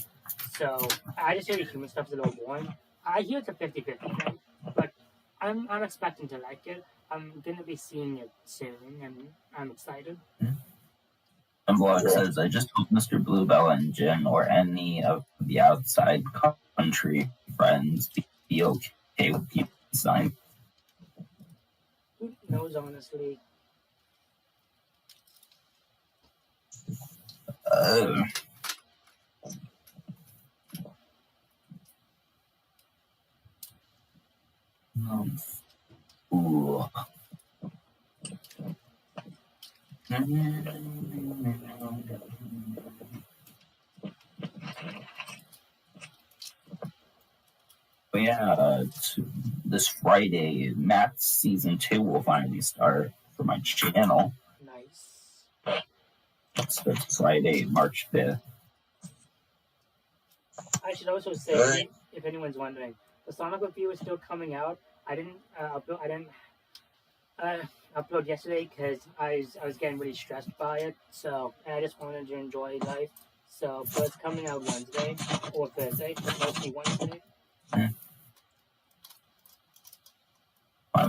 So I just hear the human stuff is a little boring. I hear it's a 50-50 thing, but I'm expecting to like it. I'm gonna be seeing it soon, and I'm excited. And Block says, I just hope Mr. Bluebell and Jin or any of the outside country friends be okay with the design. Who knows, honestly? Ooh. But yeah, this Friday, Matt's season 2 will finally start for my channel. Nice. It starts Friday, March 5th. I should also say, if anyone's wondering, the Sonic review is still coming out. I didn't upload yesterday because I was getting really stressed by it. So, and I just wanted to enjoy life. So, but it's coming out Wednesday or Thursday, mostly Wednesday.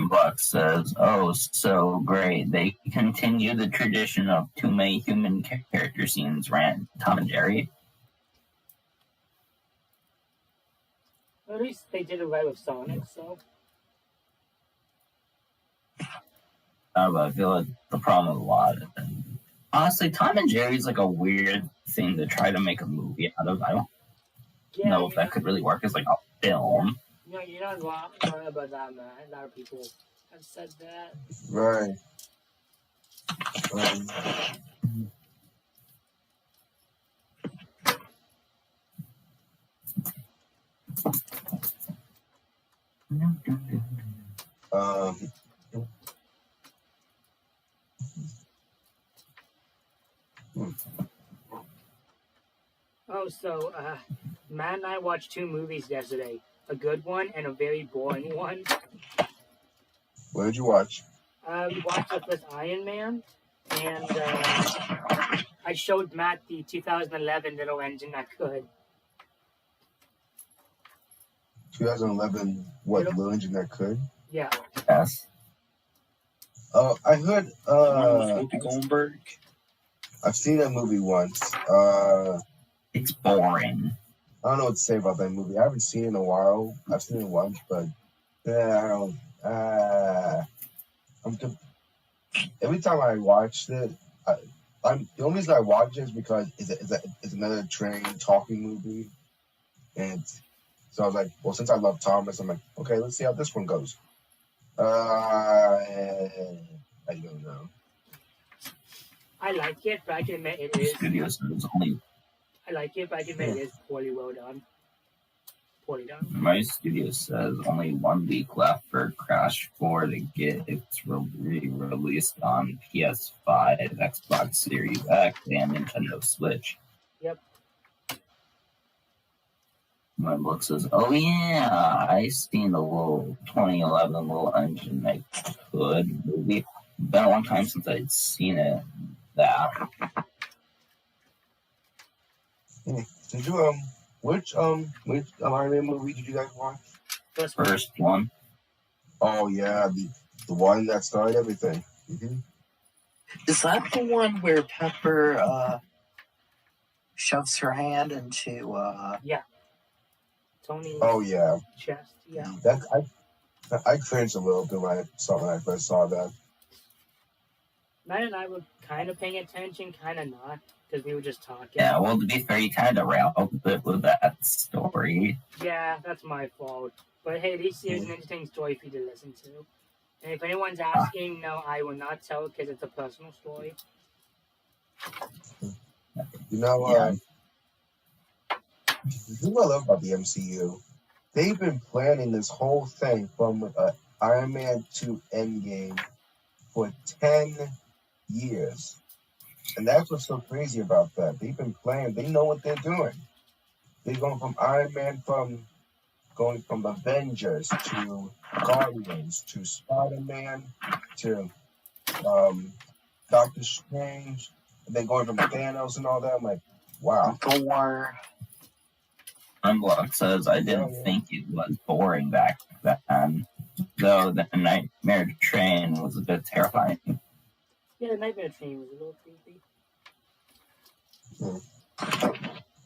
Buck says, "Oh, so great! They continue the tradition of too many human character scenes." Rant Tom and Jerry. At least they did it right with Sonic. So. But I feel like the problem with a lot of it. Honestly, Tom and Jerry is like a weird thing to try to make a movie out of. I don't know if that could really work as like a film. No, you're not wrong about that, man. A lot of people have said that. Right. Oh, so Matt and I watched 2 movies yesterday. A good one and a very boring one. What did you watch? We watched the first Iron Man, and I showed Matt the 2011 Little Engine That Could. 2011, what, Little Engine That Could? Yeah. Yes. I heard, Whoopi Goldberg. I've seen that movie once. It's boring. I don't know what to say about that movie. I haven't seen it in a while. I've seen it once, but I don't. Every time I watched it, the only reason I watch it is because it's another train talking movie, and so I was like, well, since I love Thomas, I'm like, okay, let's see how this one goes. I don't know. I like it, but I can admit it is. Studios is only. I like it, but I can admit it is poorly well done. Poorly done. My studio says only 1 week left for Crash 4 to get its re-released on PS5, Xbox Series X, and Nintendo Switch. Yep. My book says, "Oh yeah, I seen the little 2011 Little Engine That Could movie. Been a long time since I'd seen it. That." Did you which Iron Man movie did you guys watch? First one. Oh yeah, the one that started everything. Mm-hmm. Is that the one where Pepper shoves her hand into Yeah. Tony's Oh yeah. chest. Yeah. That I cringed a little bit when I first saw that. Matt and I were kind of paying attention, kind of not, because we were just talking. Yeah, well, to be fair, you kind of railed a bit with that story. Yeah, that's my fault. But hey, at least here's an interesting story for you to listen to. And if anyone's asking, no, I will not tell because it's a personal story. You know, the thing I love about the MCU, they've been planning this whole thing from Iron Man to Endgame for 10 years. And that's what's so crazy about that. They've been planning, they know what they're doing. They're going from Iron Man, going from Avengers to Guardians to Spider-Man to Doctor Strange, and then going from Thanos and all that. I'm like, wow. Thor. Unblock says, I didn't think it was boring back then, though the Nightmare Train was a bit terrifying. Yeah, the Nightmare Train was a little creepy.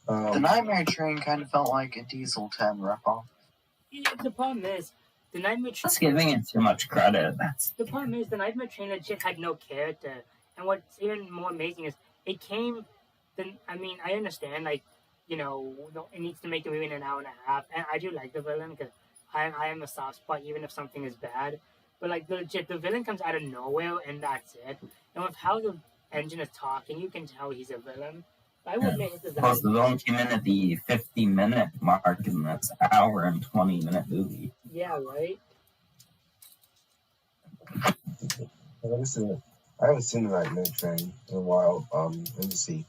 The Nightmare Train kind of felt like a Diesel 10 ripoff. Yeah, the problem is, the Nightmare Train. That's giving it too much credit. The problem is, the Nightmare Train legit had no character. And what's even more amazing is, it came. I mean, I understand, like, you know, it needs to make the movie in an hour and a half. And I do like the villain because I am a soft spot, even if something is bad. But, like, legit, the villain comes out of nowhere, and that's it. And with how the engine is talking, you can tell he's a villain. I would make it design. Plus, the villain came in at the 50-minute mark in this hour and 20-minute movie. Yeah, right? I haven't seen the Nightmare Train in a while. Let me see.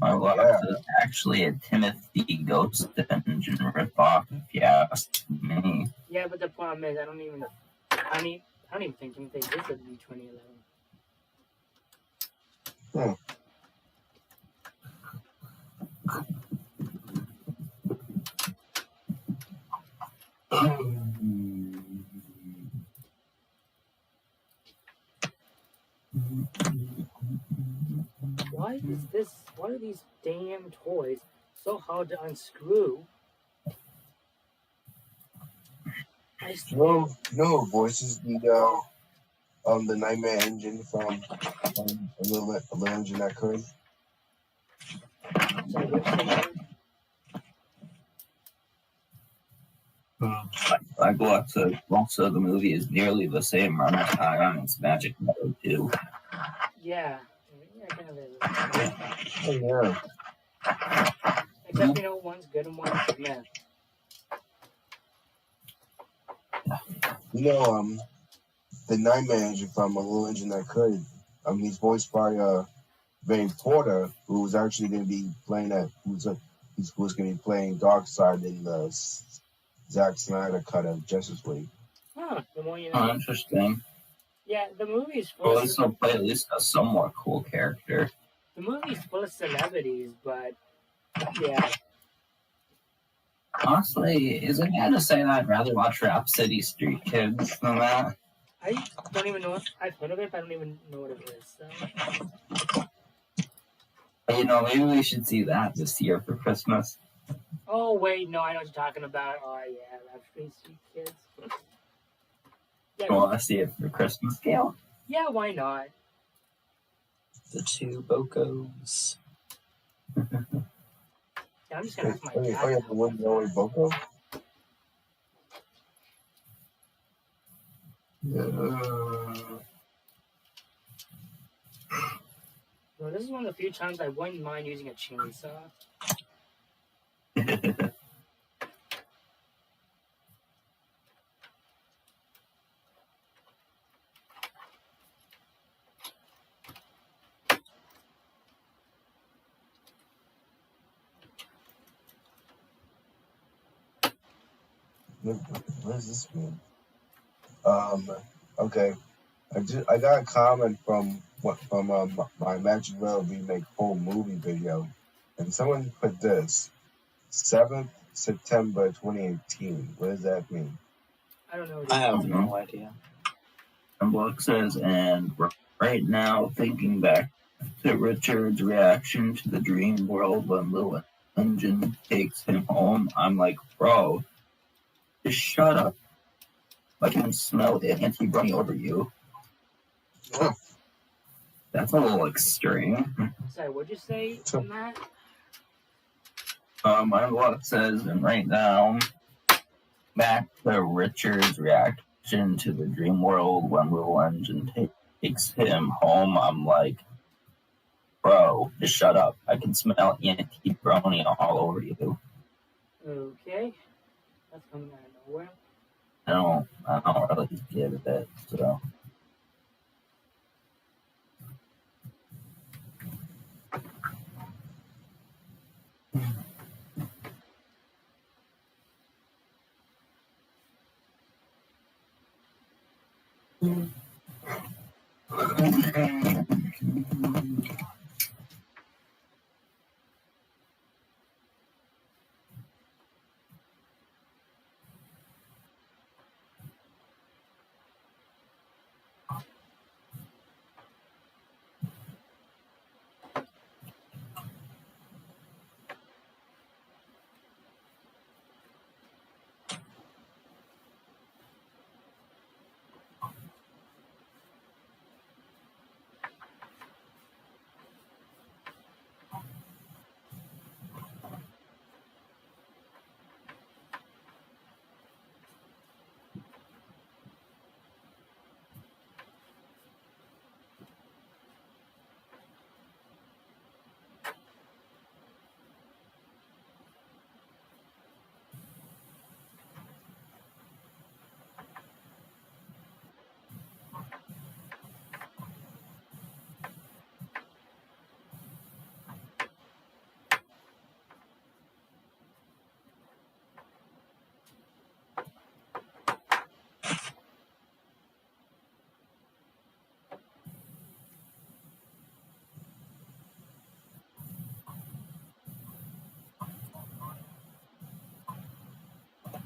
My love is actually a Timothy Ghost Engine ripoff, if you ask me. Yeah, but the problem is, I don't even think Timothy is a B2011. Why are these damn toys so hard to unscrew? No voices the Nightmare Engine from a little engine that could. Like lots of the movie is nearly the same runtime as Magic Meadow 2. Yeah, kind of is. Oh, yeah. Except, you know, one's good and one's meh. You know, the Nightmare Engine from A Little Engine That Could, he's voiced by Ray Porter, who was actually going to be playing he was going to be playing Darkseid in the Zack Snyder cut of Justice League. Huh, the more you know. Oh, interesting. Yeah, the movie's full Well, of... this will play at least a somewhat cool character. The movie's full of celebrities, but... Yeah. Honestly, is it bad to say that I'd rather watch Rhapsody Street Kids than that? I don't even know if I've heard of it, but I don't even know what it is, so... You know, maybe we should see that this year for Christmas. Oh, wait, no, I know what you're talking about. Oh, yeah, Rhapsody Street Kids. Yeah, You want to see it for Christmas, Gail? yeah, why not? The two Bocos. Yeah, I'm just gonna ask my dad. Yeah, the one and only Boko? Well, this is one of the few times I wouldn't mind using a chainsaw. What does this mean? Okay. I got a comment from my Magic Rail remake full movie video, and someone put this 7th September 2018. What does that mean? I don't know. I have no idea. And Block says, and right now, thinking back to Richard's reaction to the dream world when Little Engine takes him home, I'm like, bro, just shut up. I can smell the anti-bunny over you. Yeah. That's a little extreme. Sorry, what'd you say on that? My Block says, and right now, back to Richard's reaction to the dream world when Little Engine takes him home, I'm like, bro, just shut up. I can smell anti-brony all over you. Okay. That's coming out of nowhere. I don't really get it, so.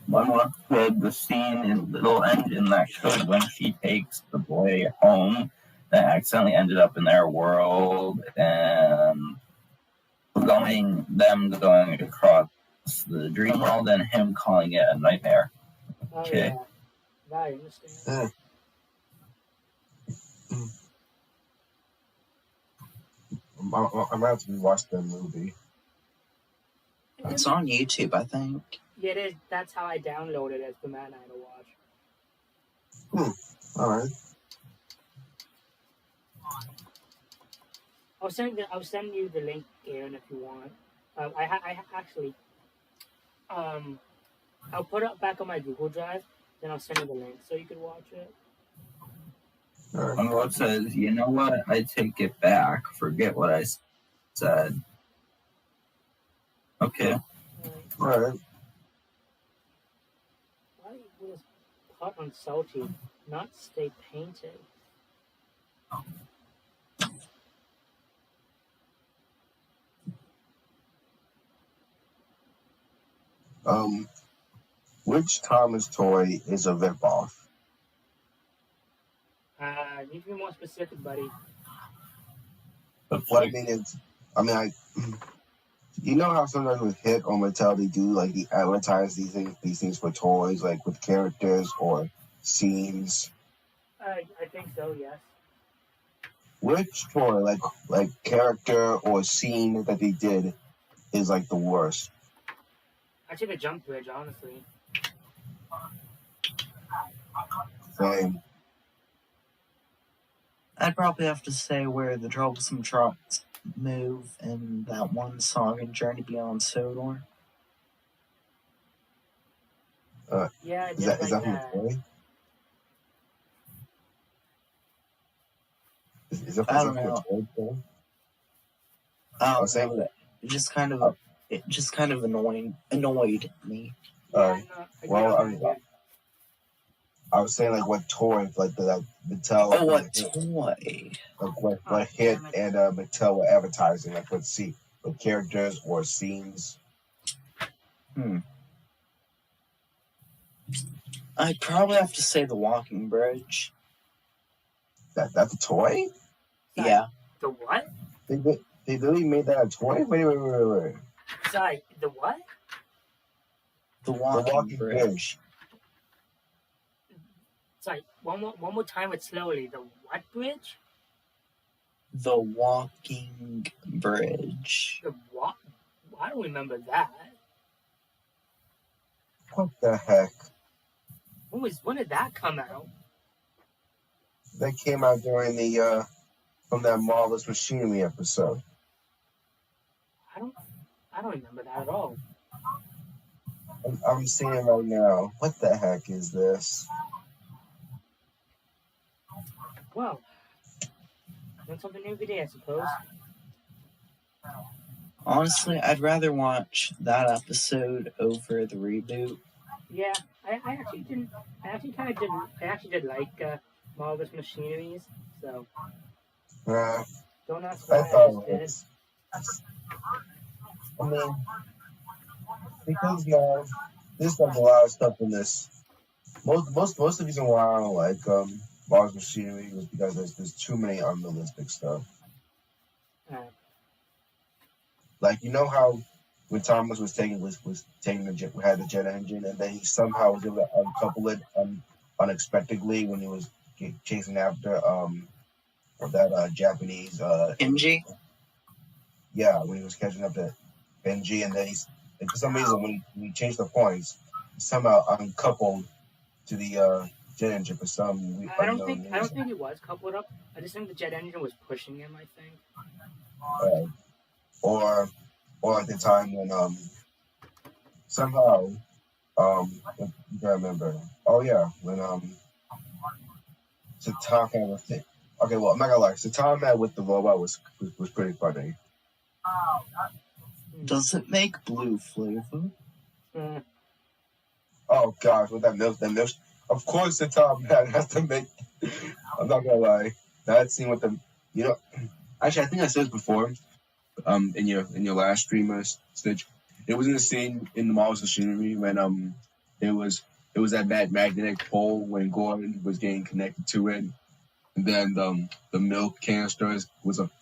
one with the scene in Little Engine that showed when she takes the boy home that accidentally ended up in their world and them going across the dream world and him calling it a nightmare. Oh Okay. yeah, I understand. I'm gonna have to rewatch that movie. It's on YouTube, I think. Yeah, it is. That's how I downloaded it for Matt and I to watch. All right. I'll send you the link, Aaron, if you want. Actually, I'll put it back on my Google Drive, then I'll send you the link so you can watch it. All right. Unload says, you know what? I take it back. Forget what I said. Okay. All right. Why was pot unsalty not stay painted? Which Thomas toy is a ripoff? Need to be more specific, buddy. What I mean is, you know how sometimes with Hit or Mattel they do like they advertise these things for toys, like with characters or scenes. I think so. Yes. Which toy, like character or scene that they did, is like the worst? Actually, the jump bridge, honestly. Same. I'd probably have to say where the Troublesome Trucks move in that one song in Journey Beyond Sodor. Yeah, I Is did that like from the that. toy? Is that I from don't the know. toy? I was saying that. It just kind of annoyed me. Yeah, no, Well, I I was saying like what toy, like the Mattel. Oh, what Hit, toy? like what Oh, Hit damn it. and Mattel were advertising, like what characters or scenes. I'd probably have to say the Walking Bridge. That's a toy? Sorry. Yeah. The what? They really made that a toy? Wait. Sorry, the what? The Walking Walking Bridge. Bridge. Sorry, one more time with slowly. The what bridge? The Walking Bridge. The what? I don't remember that. What the heck? When did that come out? That came out during the from that Marvelous Machinery episode. I don't remember that at all. I'm seeing it right now. What the heck is this? Well, learn something new every day, I suppose. Honestly, I'd rather watch that episode over the reboot. Yeah, I actually didn't. I actually did like Marvelous Machineries. So don't ask why I I thought just did. I mean, because now there's like a lot of stuff in this. Most of the reason why I don't like Marvel's Machinery was because there's too many unrealistic stuff. Like you know how when Thomas was taking had the jet engine and then he somehow was able to uncouple it unexpectedly when he was chasing after that Japanese Kenji? Yeah, when he was catching up to Benji, and then and for some reason when he changed the points, he somehow uncoupled to the jet engine for some I don't think he was coupled up. I just think the jet engine was pushing him. I think. Or at the time when somehow you gotta remember. Oh yeah, when Sataka was okay. Well, I'm not gonna lie. Sataka with the robot was pretty funny. Does it make blue flavor? Oh gosh, with that milk, of course the top man has to make. I'm not gonna lie, that scene with the, actually I think I said this before, in your last stream, Stitch. It was in the scene in the Marvel's Machinery when it was at that magnetic pole when Gordon was getting connected to it, and then the milk canisters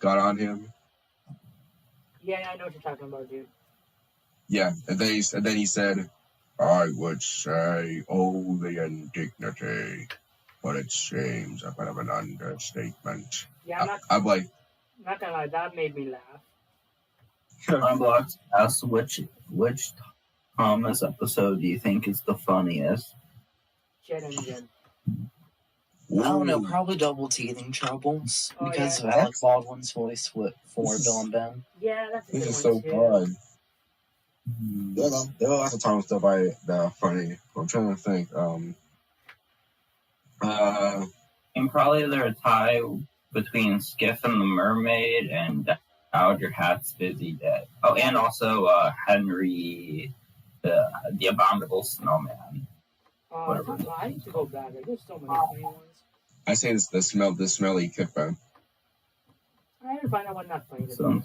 got on him. Yeah, I know what you're talking about, dude. Yeah, and then he said, "I would say, oh, the indignity, but it seems a bit of an understatement." Yeah, I'm like, not gonna lie, that made me laugh. Unblocked asks which Thomas episode do you think is the funniest? Jet engine. I don't know, ooh, probably Double Teething Troubles Oh, because yeah. of Alec Baldwin's voice for This is- Bill and Ben. Yeah, that's a good this is one so too. fun. Hmm. There are lots of Thomas stuff that are funny. I'm trying to think. And probably they're a tie between Skiff and the Mermaid and Dowager Hat's Busy Day. Oh, and also Henry, the Abominable Snowman. I need to go back. There's so many funny ones. I say it's the smelly kipper. I had to find out one not funny. So-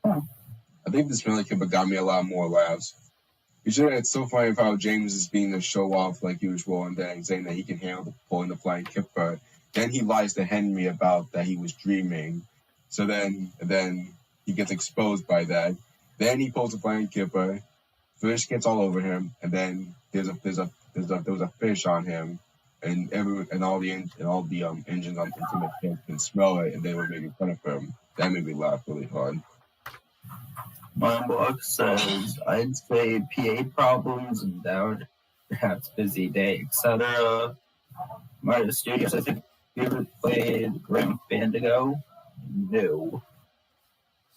I think the smelly kipper got me a lot more laughs. It's so funny how James is being a show off like usual, and then saying that he can handle pulling the flying kipper. Then he lies to Henry about that he was dreaming. So then he gets exposed by that. Then he pulls the flying kipper. Fish gets all over him, and then there was a fish on him, and all the engines on the ship can smell it, and they were making fun of him. That made me laugh really hard. My book says I'd say PA problems and Dowager Hat's Busy Day, etc. Mario Studios, I think you ever played Grim Fandango? No.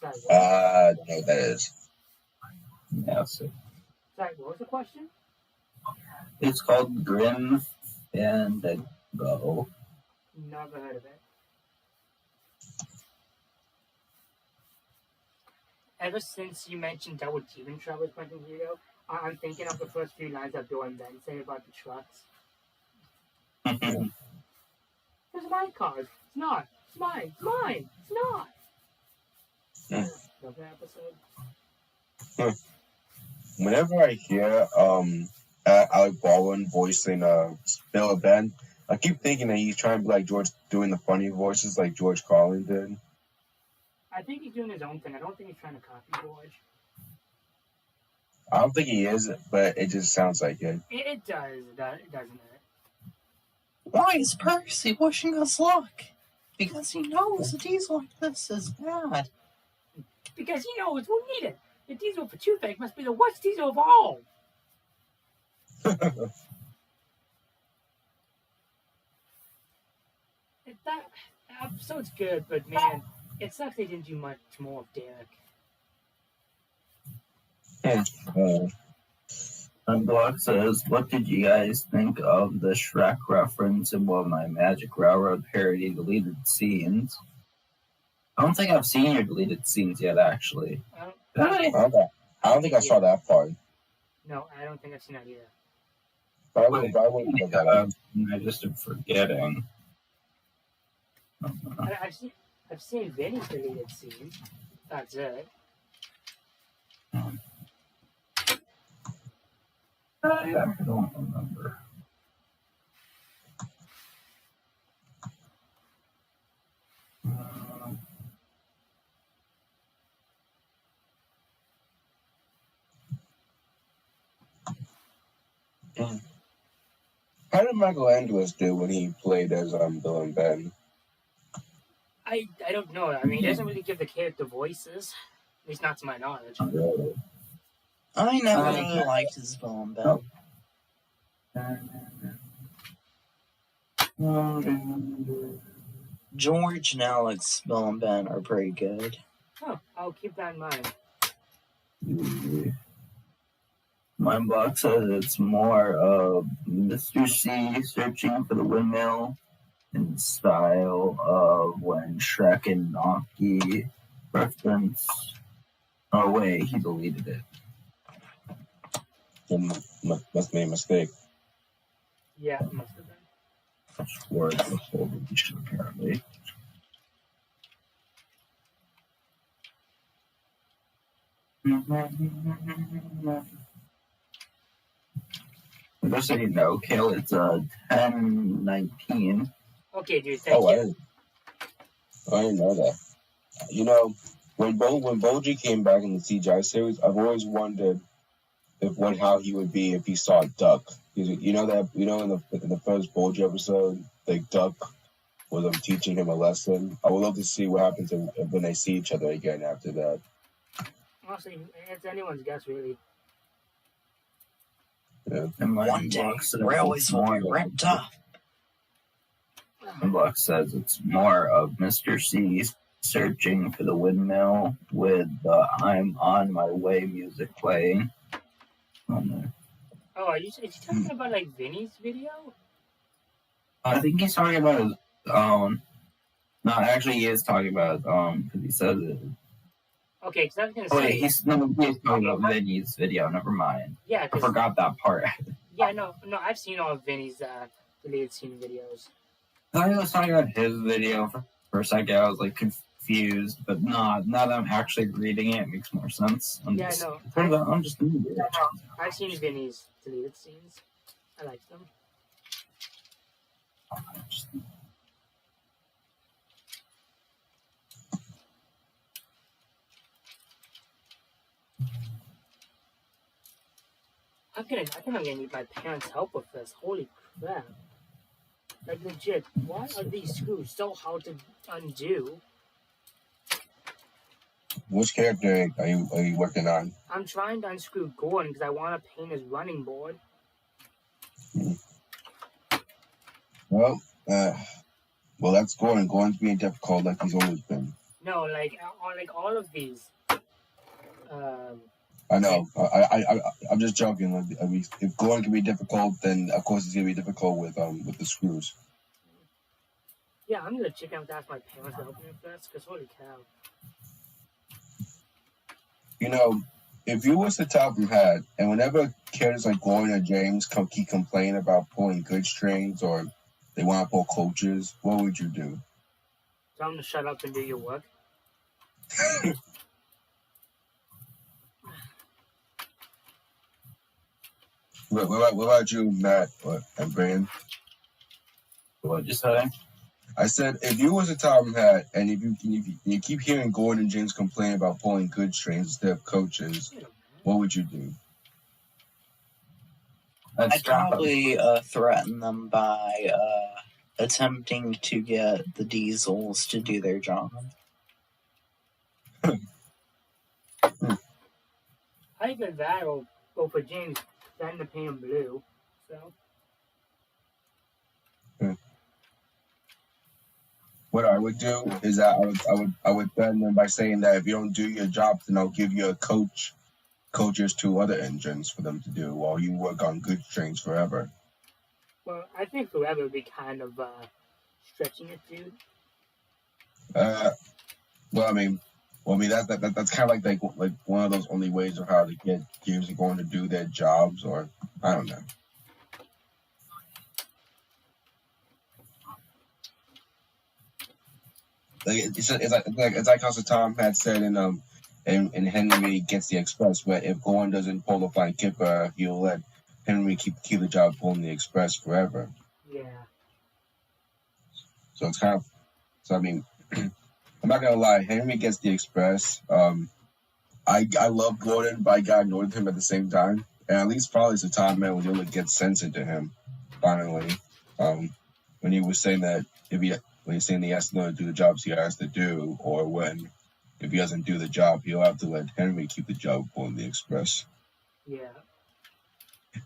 Sorry, what? I don't know what that is. Yeah, so Sorry, what was the question? it's called Grim Fandango. Never heard of it. Ever since you mentioned Double Teething Troubles, Quentin Hugo, I'm thinking of the first few lines that Bill and Ben say about the trucks. It's my car. It's not. It's mine. It's mine. It's not. Yeah. Love that episode. Whenever I hear Alec Baldwin voicing Bill and Ben, I keep thinking that he's trying to be like George, doing the funny voices like George Carlin did. I think he's doing his own thing. I don't think he's trying to copy George. I don't think he is, but it just sounds like it. It does, doesn't it? Why is Percy pushing us luck? Because he knows a diesel like this is bad. Because he knows we'll need it. The diesel for toothache must be the worst diesel of all. That episode's good, but man, it sucks they didn't do much more of Derek. Unblock says, what did you guys think of the Shrek reference in one of my Magic Railroad parody deleted scenes? I don't think I've seen your deleted scenes yet, actually. I don't think I saw that part. No, I don't think I've seen that either. But I wouldn't put that up. I just am forgetting. I've seen Vinny's deleted scene. That's it. I don't remember. How did Michael Angeles do when he played as Bill and Ben? I don't know. I mean, he doesn't really give the character voices. At least not to my knowledge. I never really liked his Bill and Ben. George and Alex Bill and Ben are pretty good. Oh, I'll keep that in mind. My box says it's more of Mr. C searching for the windmill in style of when Shrek and Donkey reference. Oh wait, he deleted it. Must have made a mistake. Yeah, it must have been. That's word the whole deletion apparently. Just so you know, Kale, it's 10:19. Okay, dude. Thank Oh, you. I didn't know that. You know, when Boji came back in the CGI series, I've always wondered how he would be if he saw Duck. You know in the first Boji episode, like Duck was teaching him a lesson. I would love to see what happens when they see each other again after that. Honestly, it's anyone's guess, really. Yeah. And my One day, book says railways it's will more be of- ripped up. My book says it's more of Mr. C searching for the windmill with the "I'm on my way" music playing. On Oh, is he talking about like Vinny's video? I think he's talking about his own. No, actually, he is talking about his own because he says it. Okay, because I was gonna Oh, say. wait, he's talking about Vinny's video. Never mind. Yeah, I 'cause- forgot that part. yeah, no, I've seen all of Vinny's deleted scene videos. I thought he was talking about his video for a second. I was like confused, but nah, now that I'm actually reading it, it makes more sense. I'm Yeah, just, no. I'm just reading it. I've seen Vinny's deleted scenes. I like them. I think I'm gonna need my parents' help with this. Holy crap! Like legit, why are these screws so hard to undo? Which character are you working on? I'm trying to unscrew Gordon because I want to paint his running board. Well, that's Gordon. Gordon's being difficult like he's always been. No, like all of these. I know. I'm just joking. I mean, if Gordon can be difficult, then of course it's gonna be difficult with the screws. Yeah, I'm gonna check out to ask my parents to help me with this because holy cow. You know, if you was the Talcum Hat, and whenever characters like Gordon or James keep complaining about pulling good strings or they want to pull coaches, what would you do? Tell them to shut up and do your work. What about you, Matt and Brandon? What you say? I said, if you was a Talcum Hat, and if you keep hearing Gordon and James complain about pulling good strings instead of coaches, what would you do? I'd probably threaten them by attempting to get the Diesels to do their job. Either that or go for James, then to paint him blue. So. What I would do is that I would threaten them by saying that if you don't do your job, then I'll give you a coaches to other engines for them to do while you work on good strings forever. Well, I think forever would be kind of stretching it, dude. That's kind of like one of those only ways of how to get games going to do their jobs, or I don't know. It's like how Tom had said in Henry Gets the Express, where if Gordon doesn't pull the flying kipper, he'll let Henry keep the job pulling the express forever. Yeah. So it's kind of, I mean, I'm not gonna lie, Henry Gets the Express. I love Gordon, but I got annoyed with him at the same time. And at least probably it's a time man when you get sense into him. Finally, when he was saying that when he's saying he has to know to do the jobs he has to do, or when if he doesn't do the job, he'll have to let Henry keep the job pulling the express. Yeah.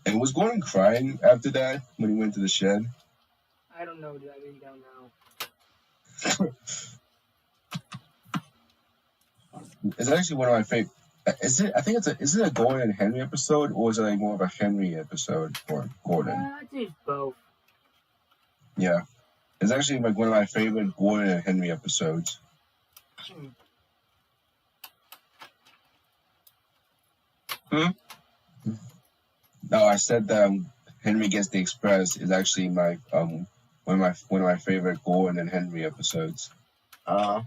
And was Gordon crying after that when he went to the shed? I don't know, dude. I really don't know. It's actually one of my favorite. Is it a Gordon and Henry episode, or is it like more of a Henry episode for Gordon? I think both. Yeah, it's actually like one of my favorite Gordon and Henry episodes. No, I said that Henry Gets the Express is actually my one of my favorite Gordon and Henry episodes. Okay.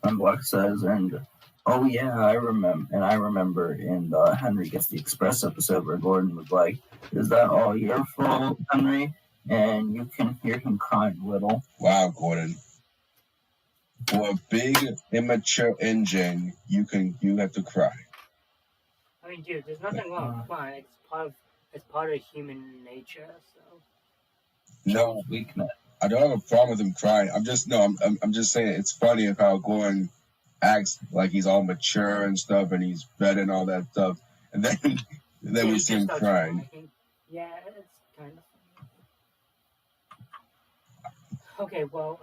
And Black says, and oh yeah, I remember in the Henry Gets the Express episode where Gordon was like, "Is that all your fault, Henry?" And you can hear him crying a little. Wow, Gordon. For a big immature engine, you have to cry. I mean, dude, there's nothing wrong. Come on, it's part of human nature. So No, Weakness. I don't have a problem with him crying. I'm just saying it's funny of how Gordon acts like he's all mature and stuff, and he's better and all that stuff, and then yeah, we he see just him starts crying. Yeah, it's kind of funny. Okay, well,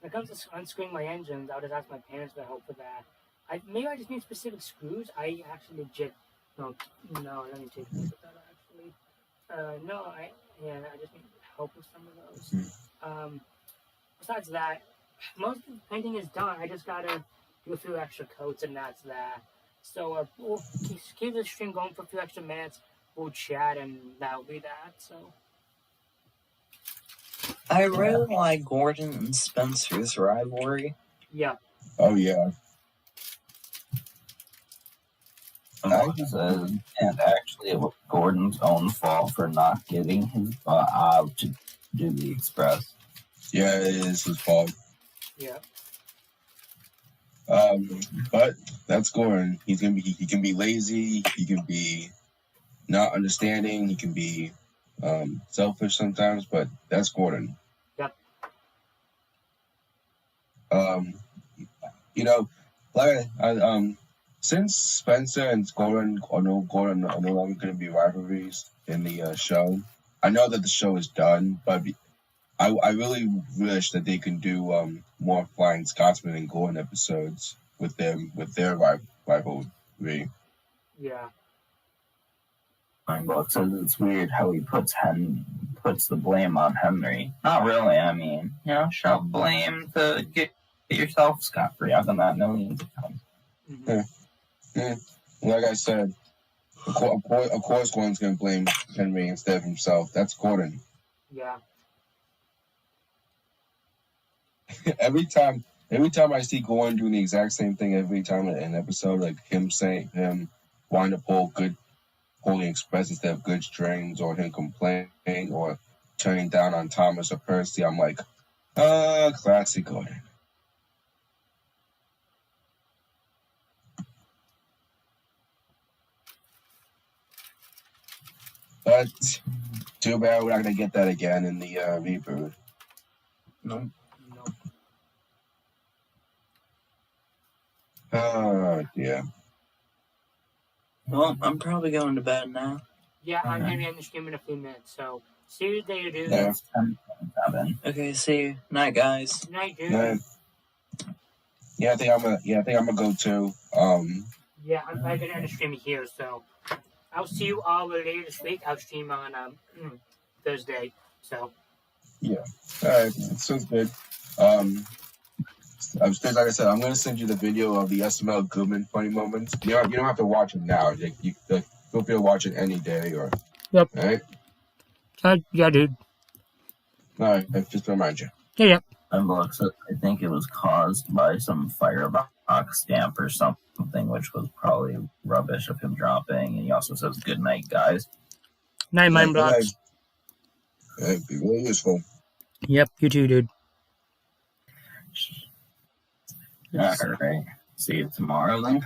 when it comes to unscrewing my engines, I'll just ask my parents for help with that. Maybe I just need specific screws. I actually legit no, I don't need to take a look at that actually. I just need help with some of those. Besides that, most of the painting is done. I just gotta do a few extra coats, and that's that. So we'll keep the stream going for a few extra minutes. We'll chat, and that'll be that. So I really like Gordon and Spencer's rivalry. yeah, Oh yeah. Black says, and actually it was Gordon's own fault for not getting his butt out to do the Express. Yeah, it is his fault. yeah. But that's Gordon. He can be lazy. He can be not understanding. He can be selfish sometimes. But that's Gordon. Yep. Since Spencer and Gordon are no longer going to be rivalries in the show. I know that the show is done, but I really wish that they can do more Flying Scotsman and Gordon episodes with their rivalry. Yeah. Black says it's weird how he puts the blame on Henry. Not really. I mean, shove blame to get yourself scot-free. I've done that millions of times. Mm-hmm. Like I said, of course Gordon's going to blame Henry instead of himself. That's Gordon. Yeah. Every time I see Gordon doing the exact same thing every time in an episode, like him wanting to pull good Holy Express instead of good strings, or him complaining or turning down on Thomas or Percy, I'm like, classic Gordon. But too bad we're not gonna get that again in the reboot. No. Oh dear. Well, I'm probably going to bed now. Yeah, I'm going to end the stream in a few minutes. So see you later, dude. Yeah. It's 10:27. Okay, see you. Night, guys. Good night, dude. Yeah. I think I'm gonna go too. Yeah, I'm probably going to end the stream here. So I'll see you all later this week. I'll stream on Thursday. So Yeah. All right. Sounds good. Like I said, I'm gonna send you the video of the SML Goodman funny moments. You don't have to watch it now. You feel free to watch it any day or. Yep. All right. yeah, dude. All right. Just to remind you. Yeah. And Black says, I think it was caused by some firebox stamp or something, which was probably rubbish of him dropping. And he also says, "Good night, guys." Night, mind Good night. blocks. It'd be really useful. Yep, you too, dude. All right. See you tomorrow then.